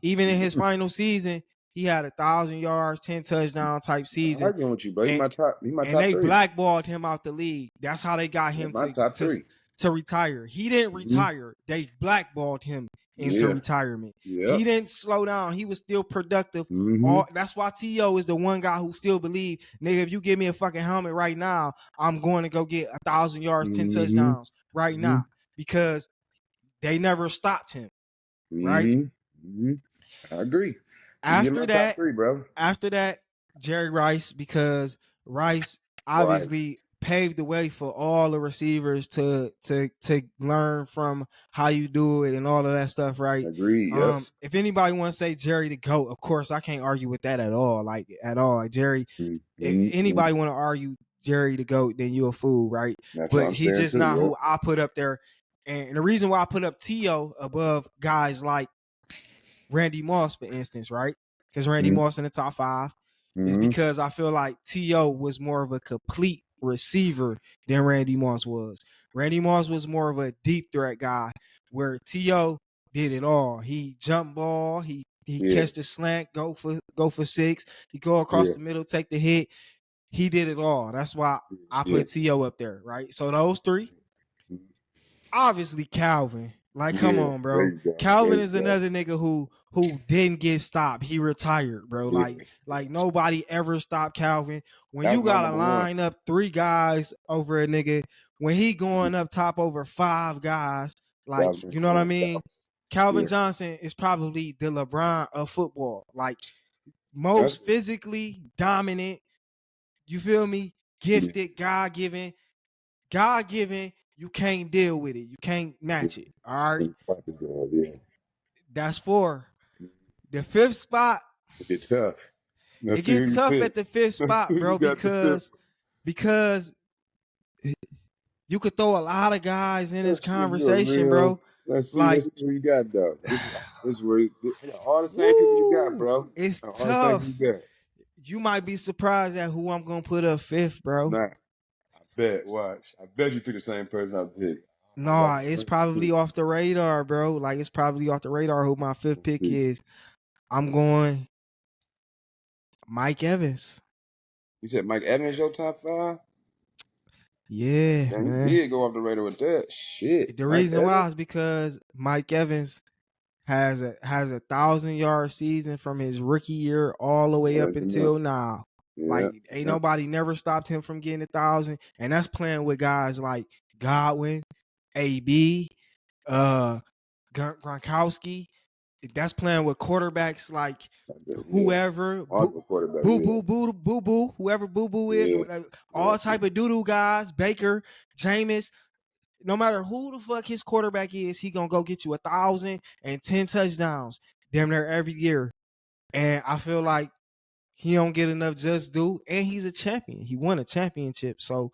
Even in his final season, he had 1,000 yards, 10 touchdown type
I'm
season,
arguing with you, bro. He
and
my top. He my
and
top
they
three.
blackballed him out the league. That's how they got
Yeah,
him
my top three.
to retire. He didn't
Mm-hmm.
retire. They blackballed him into
Yeah.
retirement.
Yeah.
He didn't slow down. He was still productive.
Mm-hmm.
That's why T.O. is the one guy who still believe, nigga, if you give me a fucking helmet right now, I'm going to go get 1,000 yards, 10
Mm-hmm.
touchdowns right
Mm-hmm.
now, because they never stopped him, right?
Mm-hmm. Mm-hmm. I agree. You're
After
my top
that,
three, bro.
Jerry Rice, because Rice
Right.
obviously paved the way for all the receivers to learn from how you do it and all of that stuff, right?
Agree. Yep.
If anybody wants to say Jerry the GOAT, of course I can't argue with that at all. Like at all. Jerry, if
Mm-hmm.
anybody want to argue Jerry the GOAT, then you a fool, right?
That's what
But
I'm
he's
saying
just
too.
not
Yep.
who I put up there. And the reason why I put up T.O. above guys like Randy Moss, for instance, right? Because Randy
Mm-hmm.
Moss in the top 5 is
Mm-hmm.
because I feel like T.O. was more of a complete receiver than Randy Moss was. Randy Moss was more of a deep threat guy, where T.O. did it all. He jump ball, he
Yeah.
catch the slant, go for 6, he go across
Yeah.
the middle, take the hit. He did it all. That's why I
Yeah.
put T.O. up there, right? So those 3, obviously Calvin. Like, come
Yeah.
on,
There
bro.
you go. There
Calvin
you
is
go.
another nigga who didn't get stopped. He retired, bro.
Yeah.
Like nobody ever stopped Calvin. When
That
you
was my
gotta
number one.
line up 3 guys over a nigga, when he going up top over 5 guys,
That
like,
was my
you know what I
number one.
mean? Calvin
Yeah.
Johnson is probably the LeBron of football. Like,
That's
most physically dominant, you feel me?
yeah.
Gifted, God given, you can't deal with it. You can't
Yeah.
match it. All right.
Yeah.
That's 4. The 5th spot,
It get tough. Let's
it
see who
gets
you
tough
pick.
at the 5th
Let's see
spot,
who you
bro,
got the fifth.
because you could throw a lot of guys in this
Let's see if you're a
conversation,
real.
bro.
Let's see
Like,
who you got though. This is where all the same people you got,
woo,
bro.
it's
All the same people
tough.
you got.
You might be surprised at who I'm gonna put up 5th, bro.
Nah, I bet. Watch. I bet you pick the same person I picked. I don't know
Nah,
about
it's
the
probably
first
off the radar, bro. Like, it's probably off the radar who my 5th pick
pick.
is. I'm going Mike Evans.
You said Mike Evans your top 5?
Yeah,
Damn, you
man.
did go off the radar with that. Shit.
The
Mike
reason why
Evans?
is because Mike Evans has a 1,000-yard season from his rookie year all the way
I'll
up
let you know.
until now.
Yeah.
Like, ain't
Yeah.
nobody never stopped him from getting 1,000, and that's playing with guys like Godwin, AB, Gronkowski. That's playing with quarterbacks like
Yeah.
whoever,
All the quarterback.
boo
Yeah.
boo boo boo boo, whoever boo boo is,
Yeah.
all type of doo doo guys, Baker, Jameis. No matter who the fuck his quarterback is, he gonna go get you 1,010 touchdowns damn near every year. And I feel like he don't get enough just due, and he's a champion. He won a championship, so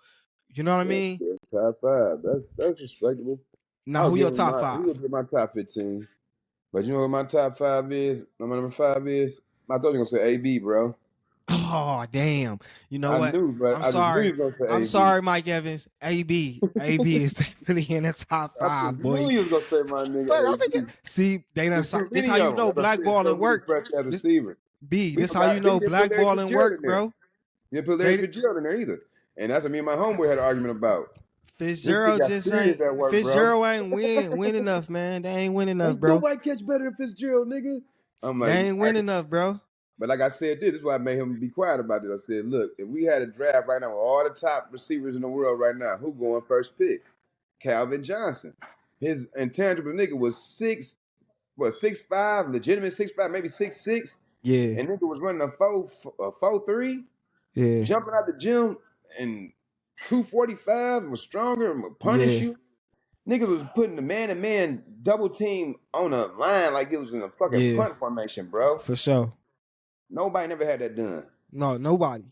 you know what I mean.
Yeah. Top 5. That's respectable.
Now,
I'll
who
give
your
him
top
my. He
5?
would be my top 15. But you know what my top 5 is? My number 5 is. I thought you were gonna say AB, bro.
Oh damn! You know
I
what?
knew, but
I'm
I just knew
sorry.
you was gonna say
I'm
AB.
sorry, Mike Evans. AB is definitely in the top
I just
5,
knew
boy.
you was gonna say my
Fuck,
nigga
I'm
AB.
thinking. See, they done.
There's too
This how
many
you
of them.
know
As I said, so
blackballing
many
work.
fresh as
This
receivers.
B.
We
This how you
forgot. Then
know
you didn't put Larry
blackballing
Fitzgerald in
work,
there.
bro.
You didn't put Larry
They
Fitzgerald in there either. And that's what me and my homeboy had an argument about. This kid
Fitzgerald
got
just
serious
ain't
at work, bro.
Fitzgerald ain't win enough, man. They ain't win enough,
Ain't
bro.
nobody catch better than Fitzgerald, nigga. I'm
They
like,
ain't win enough, bro.
but like I said, this is why I made him be quiet about this. I said, look, if we had a draft right now with all the top receivers in the world right now, who going first pick? Calvin Johnson. His intangible nigga was 6'5", legitimate 6'5", maybe 6'6",
Yeah,
and nigga was running a 4.3,
yeah,
jumping out the gym and 245 was stronger and would punish
yeah,
you. Niggas was putting the man-to-man double team on a line like it was in a fucking
yeah,
punt formation, bro.
for sure.
Nobody never had that done.
No, nobody.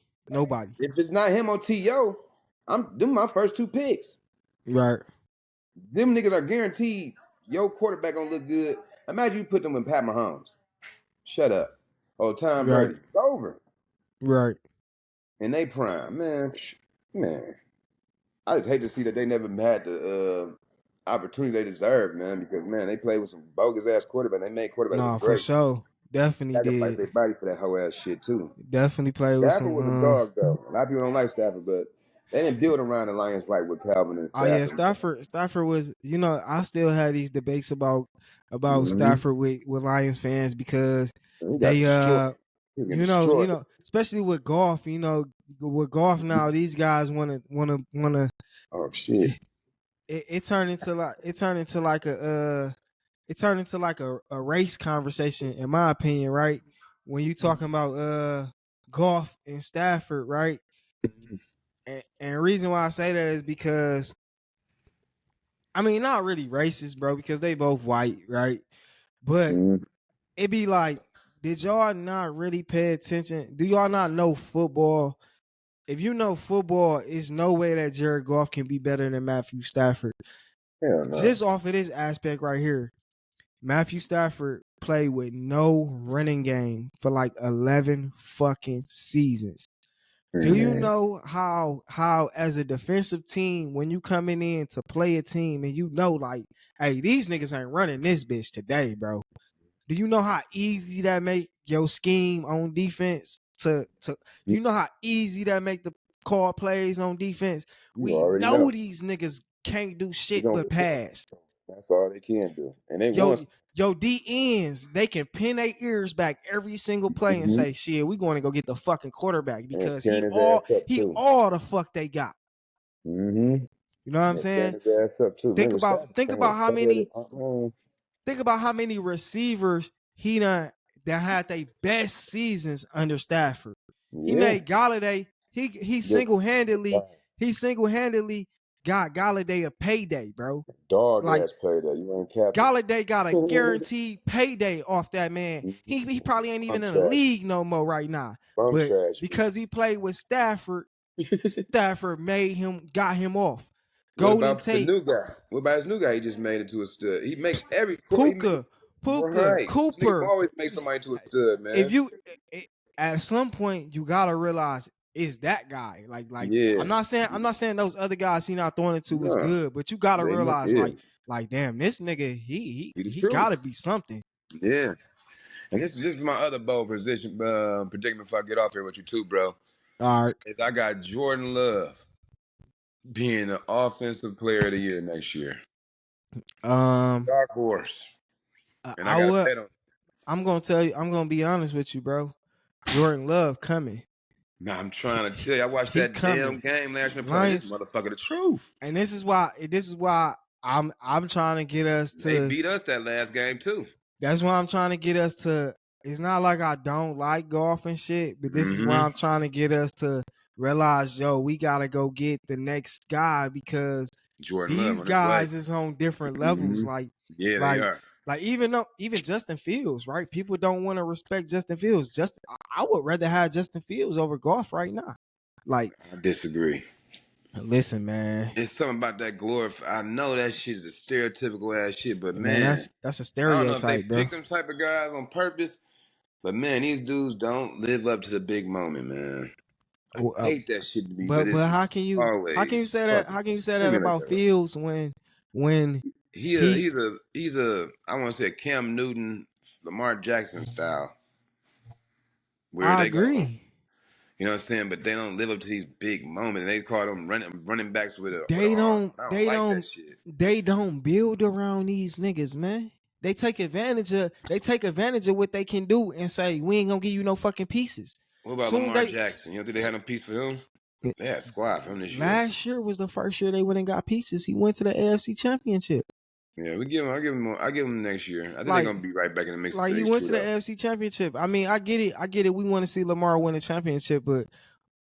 If it's not him or T.O., I'm them my first 2 picks.
Right,
Them niggas are guaranteed your quarterback gonna look good. Imagine you put them with Pat Mahomes. Shut up. Oh, Tom
right,
Brady. It's over.
right.
And they prime. Man. I just hate to see that they never had the opportunity they deserved, man, because man, they played with some bogus ass quarterback. They made quarterback
No,
look
for
great.
sure. Definitely
Sacrifice
did.
their body for that whole ass shit too.
Definitely played with
Stafford was a
some.
dog though. A lot of people don't like Stafford, but they didn't build around the Lions right with Calvin and
Oh yeah,
Stafford.
Stafford was. I still had these debates about
Mm-hmm.
Stafford with Lions fans because
He got
they
destroyed. He was getting destroyed.
especially with golf. With golf now, these guys wanna.
Oh shit.
It turned into like a race conversation, in my opinion, right? When you talking about golf and Stafford, right? And reason why I say that is because I mean, not really racist, bro, because they both white, right? But
Mm-hmm.
it be like, did y'all not really pay attention? Do y'all not know football? If you know football, it's no way that Jared Goff can be better than Matthew Stafford.
Hell no.
Just off of this aspect right here, Matthew Stafford played with no running game for like 11 fucking seasons. Do you
Mm-hmm.
know how as a defensive team, when you coming in to play a team and like, hey, these niggas ain't running this bitch today, bro. Do you know how easy that make your scheme on defense you know how easy that make the call plays on defense?
You
We
already
know
know.
these niggas can't do
They're
shit
gonna
but
get points.
pass.
That's all they can do. And they
Yo,
want
yo, D ends, they can pin their ears back every single play and
mm-hmm.
say, shit, we going to go get the fucking quarterback
And
because
tearing his ass up
he
too.
all the fuck they got.
Mm-hmm.
You know what I'm
And tearing
saying?
his ass up too.
Think
Remember
about
Stafford
think
came with
about
a
how
stutter
many
at
think about how many receivers he done that had their best seasons under Stafford. He
Yeah.
made Galladay. He
Good.
single handedly got Galladay a payday, bro.
Dog
Like
ass play that. You ain't capping.
Galladay got a guaranteed payday off that man. He probably ain't
Bum
even in the
trash.
league no more right now.
Bum
But
trash.
because he played with Stafford got him off.
What
Golden
about the
Tate,
new guy? What about his new guy? He just made it to a stud. He makes every court. He makes
Puka,
right. This nigga
Cooper.
always makes somebody to a stud,
If
man.
you at some point you gotta realize is that guy. Like
Yeah.
I'm not saying those other guys he not throwing it to was
No.
good, but you gotta
They know.
realize
Yeah.
like damn, this nigga he
He the
he gotta
truth.
be something.
Yeah. And this is my other bold position predicament. If I get off here with you too, bro,
All right.
is I got Jordan Love being the offensive player of the year next year.
Um
Dark horse. And I
I
got to
will
bet on.
I'm gonna tell you, I'm gonna be honest with you, bro. Jordan Love coming.
Nah, I'm trying to tell you. I watched
He
that damn
coming.
game last year. Play this
Lions,
motherfucker the truth.
and this is why I'm trying to get us
They
to
beat us that last game too.
that's why I'm trying to get us to. It's not like I don't like golf and shit, but this is why
Mm-hmm.
I'm trying to get us to realize, yo, we gotta go get the next guy because
Jordan Love
these
on his way.
guys is on different levels.
Mm-hmm.
Like,
Yeah, they
like,
are.
like even Justin Fields, right? People don't want to respect Justin Fields. I would rather have Justin Fields over golf right now. Like,
I disagree.
listen, man.
It's something about that I know that shit is a stereotypical ass shit, but
Man,
man,
that's a
I don't know if they
stereotype, bro.
pick them type of guys on purpose, but man, these dudes don't live up to the big moment, man. I hate that shit to me, but
But
it's
how
just
can you
always
say that?
fucking
How can you say that
swinging like
about
that.
Fields when he
He's a I want to say a Cam Newton, Lamar Jackson style, where
I
they go,
agree.
you know what I'm saying, but they don't live up to these big moments. They call them running backs with an
They
arm.
don't
I don't
they
like that
don't
shit.
they don't build around these niggas, man. They take advantage of what they can do and say, we ain't gonna give you no fucking pieces.
What about
Soon as
Lamar
they
Jackson? You don't think they had no piece for him? They had a squad for him this year.
last year was the first year they went and got pieces. He went to the AFC Championship.
Yeah, we give him. I give him. I give him next year. I think they're
Like
gonna be right back in the mix of
like he
these
went
two
to the
though.
AFC Championship. I mean, I get it. We want to see Lamar win a championship, but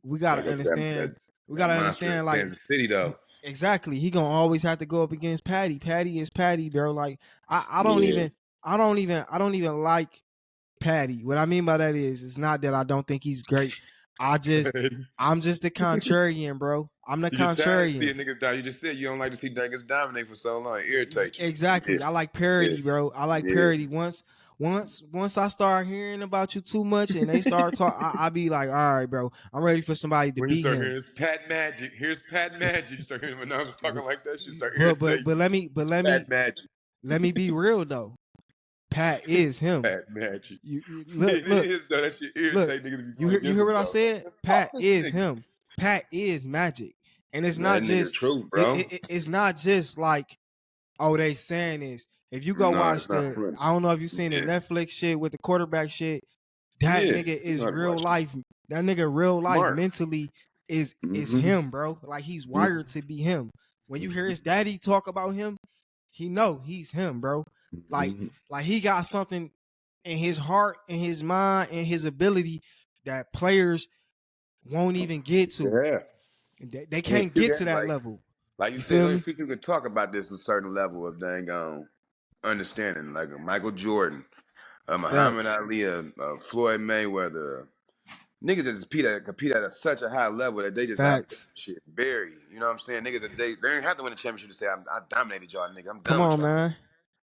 we
Gotta
gotta
go to
understand. We
that
gotta
monster in
understand, like
Kansas City though.
exactly. He gonna always have to go up against Patty. Patty is Patty, bro. Like I don't
Yeah.
even I don't even like Patty. What I mean by that is it's not that I don't think he's great. I'm just the contrarian, bro. I'm the
You get tired of
contrarian.
seeing niggas die. You just said you don't like to see niggas dominate for so long. It irritates you. Yeah.
Exactly. I like parody, bro. I like
Yeah.
parody. Once I start hearing about you too much and they start talking, I be like, all right, bro. I'm ready for somebody to
When you
beat
start
him.
hearing it's Pat Magic, here's Pat Magic. You start hearing him announcer talking like that, shit start
But
irritating.
let me
It's Pat Magic.
let me be real though. Pat is him.
Pat Magic.
You
It
look.
is though. That shit
Look,
irritate niggas be
you
going
hear
against him
what I
though.
said?
Man, fuck
Pat
this
is
nigga.
him. Pat is Magic, and it's
Man,
not
that nigga the
just
truth, bro.
it's not just like, oh, they saying this. If you go
No,
watch
it's not funny.
I don't know if you seen the
Yeah.
Netflix shit with the quarterback shit. That
Yeah.
nigga
You
is
know how to
real
watch it.
life. That nigga real life
Smart.
mentally is
Mhm.
him, bro. Like he's wired to be him. When you hear his daddy talk about him, he know he's him, bro. Like
Mhm.
he got something in his heart, in his mind, and his ability that players won't even get to.
Yeah.
They
Yeah,
can't
you
get
got
to that
like
level.
you
You
said,
feel
only
me?
few people can talk about this a certain level of dang understanding, like a Michael Jordan, Muhammad
Facts.
Ali, Floyd Mayweather. Niggas that compete at such a high level that they just have
Facts.
shit buried. You know what I'm saying? Niggas that they ain't have to win a championship to say I dominated y'all nigga. I'm
Come
done with
on,
y'all.
man.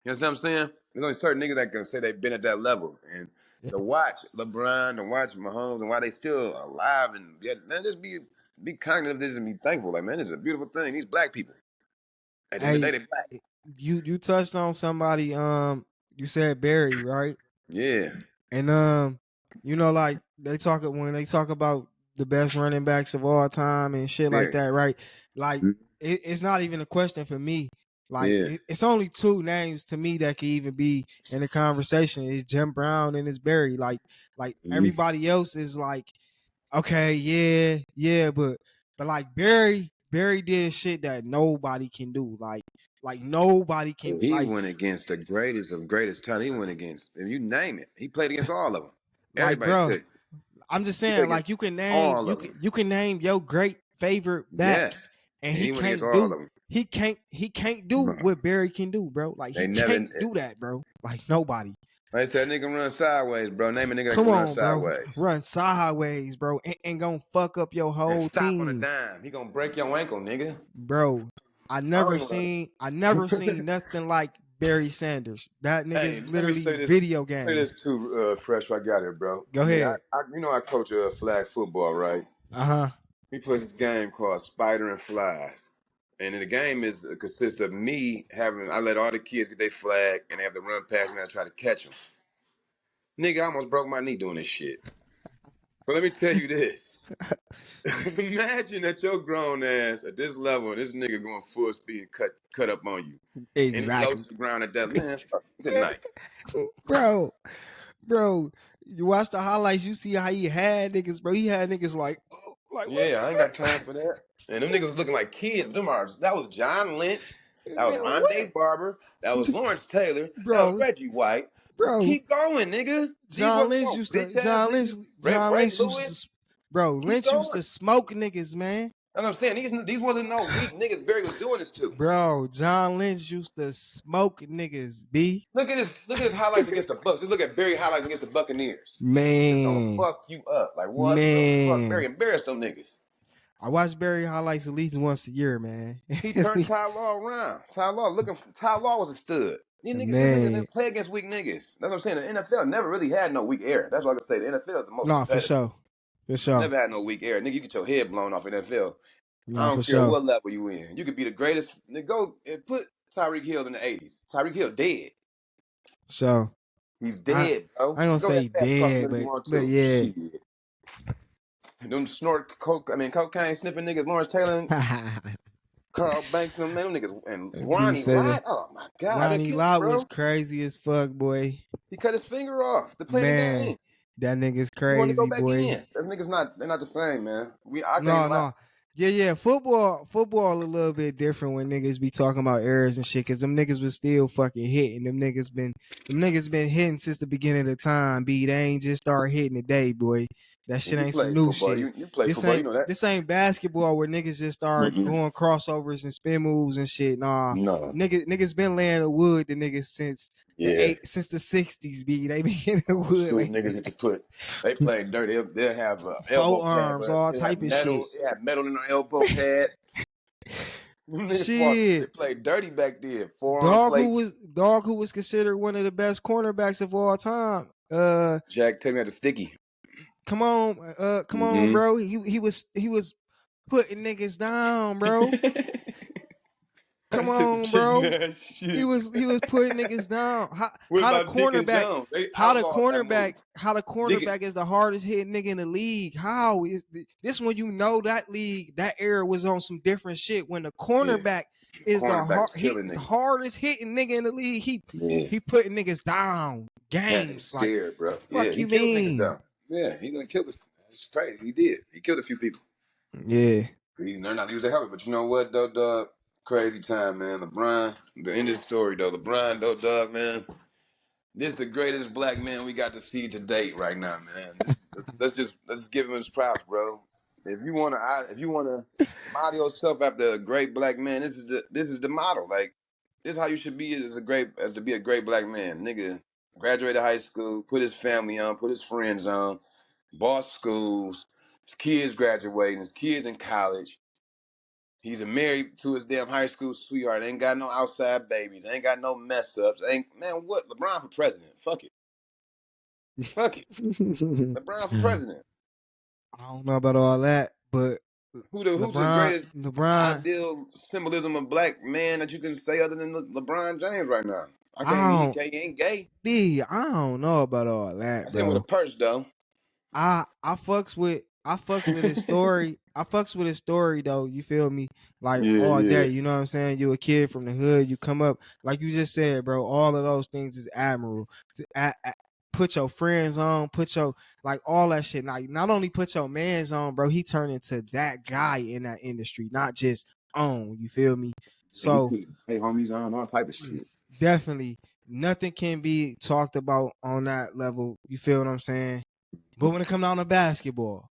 You know what I'm saying? There's only certain niggas that can say they've been at that level. And to watch LeBron, to watch Mahomes, and why they still alive and yet, man, just be cognitive of this and be thankful. Like, man, this is a beautiful thing. These black people. At the end of the
Hey,
day, they black.
you touched on somebody. You said Barry, right?
Yeah.
And you know, like when they talk about the best running backs of all time and shit like
Very.
that, right? Like it's not even a question for me. Like
Yeah.
it's only two names to me that can even be in the conversation. It's Jim Brown and it's Barry. Like everybody else is like, okay, yeah, but like Barry did shit that nobody can do. Like nobody can
He
like
went against the greatest of greatest talent. He went against, if you name it, he played against all of them. Everybody
bro.
said
I'm just
he played
saying, like
against all of them.
you can name your great favorite back,
Yes.
and
And
he
he went against
can't
all of
do
them.
he can't do
No.
what Barry can do, bro. Like he
They never,
can't do that, bro. Like nobody.
they said nigga run sideways, bro. Name a nigga that
Come
can run
on, bro.
sideways.
Run sideways, bro, and gonna fuck up your
And
whole
stop on a
team,
dime. He gonna break your ankle, nigga.
bro.
I don't know.
I never seen nothing like Barry Sanders. That
Hey,
nigga's
let me
literally
say this.
video
Say
game.
this too, fresh. I got it, bro.
Go
Nigga,
ahead.
you know I coach flag football, right?
Uh-huh.
We play this game called Spider and Flies. And the game consists of me I let all the kids get their flag and they have to run past me and I try to catch them. Nigga, I almost broke my knee doing this shit. But let me tell you this. Imagine that your grown ass at this level, this nigga going full speed and cut up on you. And he low
Exactly.
to the ground at that, man, good night.
bro, bro, you watch the highlights, you see how he had niggas, bro. He had niggas like, oh, like what
Yeah, I ain't got time for that. And them niggas was looking like kids. That was John Lynch. That was
man, what?
Rondé Barber. That was Lawrence Taylor. That was
Bro,
Reggie White.
bro,
Keep going, nigga. These wasn't no bitch ass niggas.
John
Ray
Lynch
Lewis.
bro,
Keep
Lynch used
going.
to smoke niggas, man.
That's what I'm saying. These wasn't no weak niggas Barry was doing this to.
Bro, John Lynch used to smoke niggas, B.
Look at his highlights against the Bucks. Just look at Barry highlights against the Buccaneers. It's gonna
Man,
fuck you up. Like what the fuck?
man.
Barry embarrassed them niggas.
I watch Barry highlights at least once a year, man.
He turned Ty Law around. Ty Law was a stud. This nigga
Man.
didn't play against weak niggas. That's what I'm saying. The NFL never really had no weak era. That's what I can say. The NFL is the most
Nah, for
competitive.
sure. For sure.
Never had no weak era. Nigga, you get your head blown off in the NFL. I
Nah, for
don't care
sure.
what level you in. You could be the greatest. Nigga, go and put Tyreek Hill in the 80s. Tyreek Hill dead.
So
He's
I
dead, bro.
I ain't gonna
Go ahead
say
and pass across the
dead,
middle if you want
but
to.
yeah.
Shit. Them cocaine sniffing niggas, Lawrence Taylor and Carl Banks and them niggas and
B
Ronnie
said
Lott. Oh my god, that
Ronnie
killed me,
Lott was
bro.
crazy as fuck, boy.
He cut his finger off to play the
Man,
game.
that nigga's
He wanted to go
crazy,
back
boy.
in. That niggas they're not the same, man. I can't
No,
even lie.
no. Yeah. Football a little bit different when niggas be talking about errors and shit, cause them niggas was still fucking hitting. Them niggas been hitting since the beginning of the time, B. They ain't just start hitting today, boy. That shit
You
ain't some
play
new
football.
shit.
You play football. You know that.
This ain't basketball where niggas just start
Mm-mm.
going crossovers and spin moves and shit. Nah.
No.
Niggas been laying the wood the niggas since since the 60s, B. They been in the wood
Shoot,
like
niggas get to put. They play dirty. They'll have elbow pad,
forearms,
but
all
they have
type of shit.
metal. They have metal in the elbow pad. They
Shit.
played dirty back then. Forearm plates.
Dog who was considered one of the best cornerbacks of all time.
Jack, take me out the sticky.
Come on,
Mm-hmm.
bro. He was putting niggas down, bro. Come
Just
on,
kicking
bro.
that
He
shit.
was putting niggas down.
What about Dick and Jones? They outlawed that move.
How the
Dick
cornerback is the hardest hitting nigga in the league? How is this when you know that league, that era was on some different shit when the
yeah.
cornerback is
Cornerback was killing
the
niggas.
hardest hitting nigga in the league.
Yeah.
He putting niggas down
Had niggas
games. Like,
scared, bro. Yeah,
fuck
he
you
killed niggas
mean?
though. Yeah, he done killed. It's crazy. He did. He killed a few people.
Yeah.
He learned not to use the helmet, but you know what though, dog? Crazy time, man. LeBron. The end of the story though. LeBron though, dog, man. This is the greatest black man we got to see to date right now, man. Let's just give him his props, bro. If you wanna model yourself after a great black man, this is the model. Like this is how you should be as to be a great black man. Nigga graduated high school, put his family on, put his friends on, bought schools, his kids graduating, his kids in college. He's married to his damn high school sweetheart. Ain't got no outside babies. Ain't got no mess ups. Ain't man, what? LeBron for president. Fuck it. Fuck it. LeBron for president.
I don't know about all that, but
Who's the greatest
LeBron,
ideal symbolism of black man that you can say other than LeBron James right now? I can't
I
mean
don't
he ain't gay.
I don't know about all
I
that,
see him with a
bro.
purse though.
I fucks with his story. I fucks with his story though. You feel me? Like
Yeah,
all
yeah.
day. You know what I'm saying? You a kid from the hood. You come up like you just said, bro. All of those things is admirable. Put your friends on. Put your like all that shit. Like not only put your mans on, bro. He turned into that guy in that industry, not just on. You feel me?
He
So
put hey homies on all type of shit.
definitely nothing can be talked about on that level. You feel what I'm saying? But when it comes down to basketball,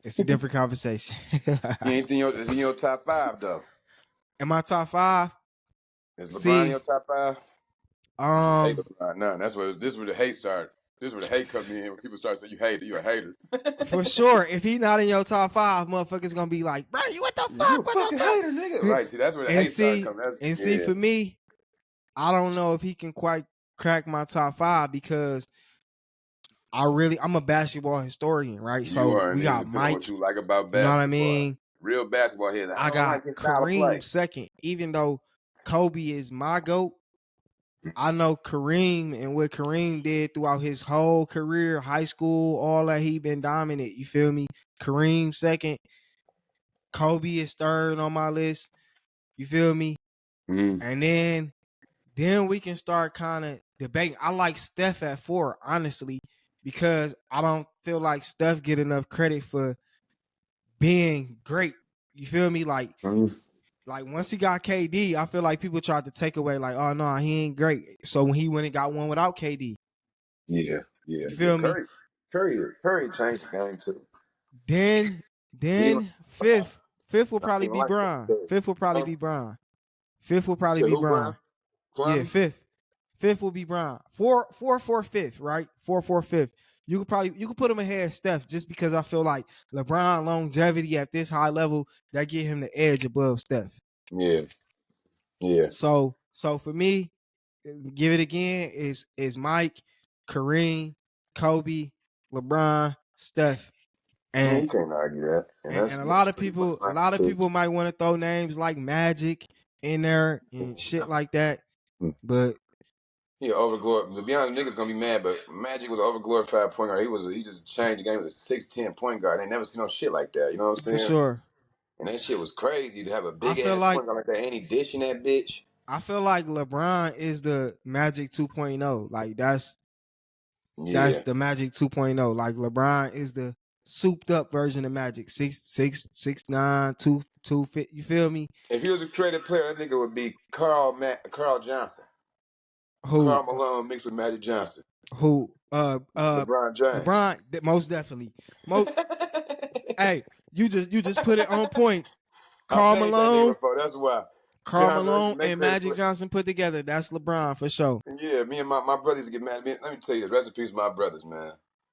it's a different conversation.
He ain't is he in your top five though?
In my top five,
Is LeBron in
see,
your top five? You just hate
um,
LeBron. No, this is where the hate started. This is where the hate come in when people start saying you hate it, you a hater.
for sure, if he not in your top five, motherfuckers gonna be like, bro, you what the
You
fuck?
a
What the
fucking
fuck?
hater, nigga. Right. See, that's where the
And
hate started
see,
coming. That's,
and see,
yeah.
for me, I don't know if he can quite crack my top five because I'm a basketball historian, right?
You
So
are, and
we
it
got
depends on what
Mike,
you like about
you know what I
basketball.
mean?
Real basketball here. I
I
don't
got
like his style of
Kareem
play.
second, even though Kobe is my GOAT. I know Kareem and what Kareem did throughout his whole career, high school, all that he been dominant. You feel me? Kareem second, Kobe is third on my list. You feel me?
Mm-hmm.
And then we can start kind of debating. I like Steph at 4, honestly, because I don't feel like Steph get enough credit for being great. You feel me? Like once he got KD, I feel like people tried to take away, like, oh no, he ain't great. So when he went and got one without KD,
Yeah, yeah,
you
yeah.
feel me?
Curry changed the game too.
Then
He ain't
then fifth will
not
probably
even
be
like that.
Bron.
Curry.
Fifth will probably
Huh?
be Bron. Fifth will probably
To
be
who, Brian?
Bron. Yeah,
Kwame?
fifth will be Bron. Four, fifth, right? Four, fifth. You could put him ahead of Steph just because I feel like LeBron longevity at this high level that get him the edge above Steph.
Yeah, yeah.
So for me, give it again is Mike, Kareem, Kobe, LeBron, Steph,
You
and
can't argue that. And
and,
that's
and
that's pretty much
a
mine
lot of
too.
people might want to throw names like Magic in there and shit like that, but
He overglorified. To be honest, niggas gonna be mad, but Magic was an overglorified point guard. He just changed the game with a 6'10" point guard. They never seen no shit like that. You know what I'm
for
saying?
sure,
And that shit was crazy to have a
I
big
feel
ass
like
point guard like that. Ain't he dishing that bitch?
LeBron is the Magic 2.0. Like that's
Yeah.
the Magic 2.0. Like LeBron is the souped up version of Magic. 6'9", 2 feet. You feel me?
If he was a creative player, that nigga would be Carl Johnson.
Who
Carl Malone mixed with Magic Johnson.
who
LeBron James.
LeBron most definitely. Hey, you just put it on point.
I
Carl
named that nigga
Malone,
before. That's why. You know
Carl
how I used to
Malone
make
and
creative
Magic
play?
Johnson put together. That's LeBron for sure.
Yeah, me and my brothers get mad at me. Let me tell you this. Rest in peace, my brothers, man.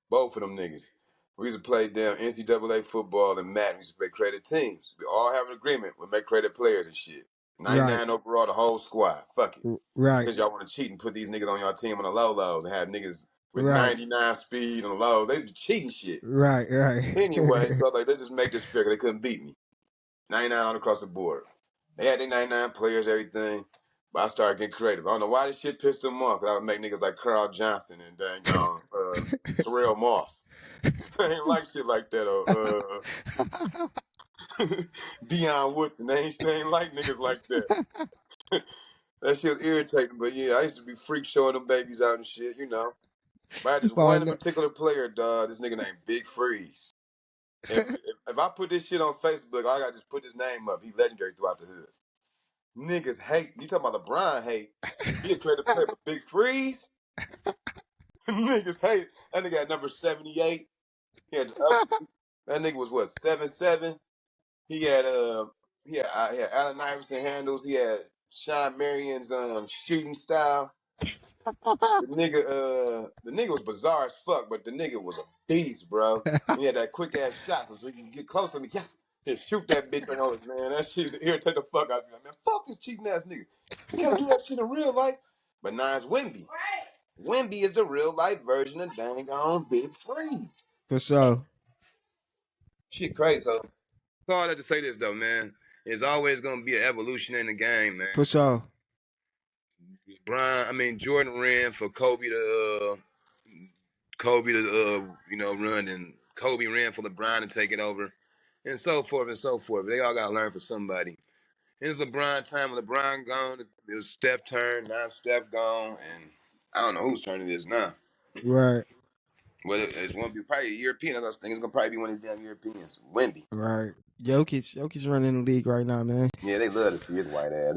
Both of them niggas. We used to play damn NCAA football and Madden. We used to play creative teams. We all have an agreement. We make creative players and shit.
Right.
99 overall, the whole squad. Fuck it.
Right.
Because y'all want to cheat and put these niggas on your team on the low lows and have niggas with
Right.
99 speed on the low. They be cheating shit.
Right.
Anyway, so I was like, let's just make this fair because they couldn't beat me. 99 all across the board. They had their 99 players, everything. But I started getting creative. I don't know why this shit pissed them off, because I would make niggas like Carl Johnson and dang Terrell Moss. They ain't like shit like that. Deion Woodson. They ain't like niggas like that. That shit was irritating. But yeah, I used to be freak showing them babies out and shit, you know. But I had this one particular player, dog, this nigga named Big Freeze. If I put this shit on Facebook, I gotta just put his name up. He's legendary throughout the hood. Niggas hate. You talking about LeBron hate? He a creative player, but Big Freeze, niggas hate. That nigga had number 78. He had the ugly. That nigga was what 7'7". He had Allen Iverson handles. He had Sean Marion's shooting style. The nigga was bizarre as fuck, but the nigga was a beast, bro. He had that quick ass shot, so you can get close to me. Yeah, he'd shoot that bitch on us, man. That shit irritate the fuck out of me. Man, fuck this cheating ass nigga. You can't do that shit in real life. But now it's Wemby. Wemby is the real life version of dang on Big Freeze.
For sure.
Shit crazy. So all that to say this though, man. There's always gonna be an evolution in the game, man.
For sure.
Jordan ran for Kobe to run, and Kobe ran for LeBron to take it over, and so forth and so forth. They all gotta learn from somebody. And it's LeBron time. When LeBron gone, it was Steph turn. Now Steph gone, and I don't know whose turn it is now.
Right.
Well, it's going to be probably a European. I think it's going to probably be one of these damn Europeans. Wemby.
Right. Jokic running the league right now, man.
Yeah, they love to see his white ass.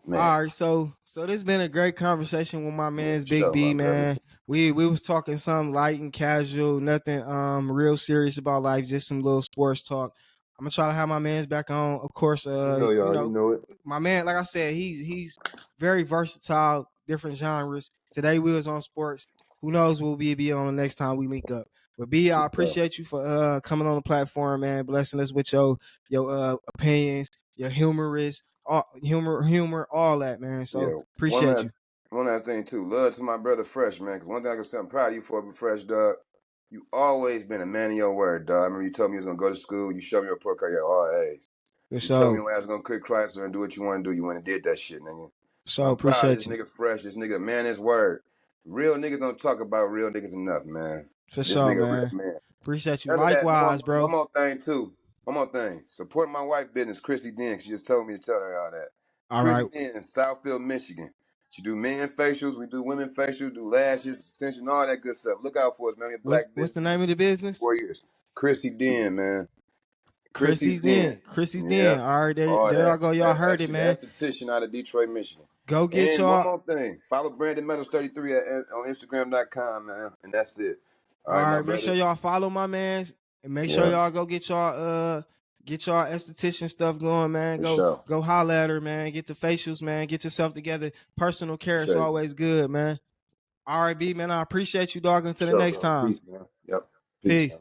Man.
All right, so this has been a great conversation with my man's Big B, man. We was talking something light and casual, nothing real serious about life, just some little sports talk. I'm gonna try to have my man's back on, of course.
You know it.
My man, like I said, he's very versatile, different genres. Today we was on sports. Who knows what we'll be on the next time we link up. But B, I appreciate you for coming on the platform, man, blessing us with your opinions, your humorous. Humor, all that, man. So appreciate you.
One last thing too, love to my brother Fresh, man. Because one thing I can say, I'm proud of you for, Fresh, dog. You always been a man of your word, dog. I remember you told me you was gonna go to school. You showed me your report card, you had all A's. You told me when I was gonna quit Chrysler and do what you want to do. You went and did that shit, nigga.
So appreciate you.
This nigga Fresh, this nigga man, his word. Real niggas don't talk about real niggas enough, man.
For sure, man. Appreciate you. Likewise, bro.
One more thing too. One more thing. Support my wife business, Chrissy Den. She just told me to tell her all that. Chrissy Den, Southfield, Michigan. She do men facials, we do women facials, do lashes, extension, all that good stuff. Look out for us, man.
What's the name of the business?
4 years. Chrissy Den, man.
Chrissy's Den. Chrissy's Den. All right, there y'all go. Y'all heard it, man.
Esthetician out of Detroit, Michigan.
Go get y'all.
One more thing. Follow Brandon Meadows 33 on Instagram.com, man. And that's it.
All right, make sure y'all follow my man. And make sure y'all go get y'all esthetician stuff going, man. Go holler at her, man. Get the facials, man. Get yourself together. Personal care is always good, man. All right, B, man. I appreciate you, dog. Until the next time.
Peace, man. Yep.
Peace.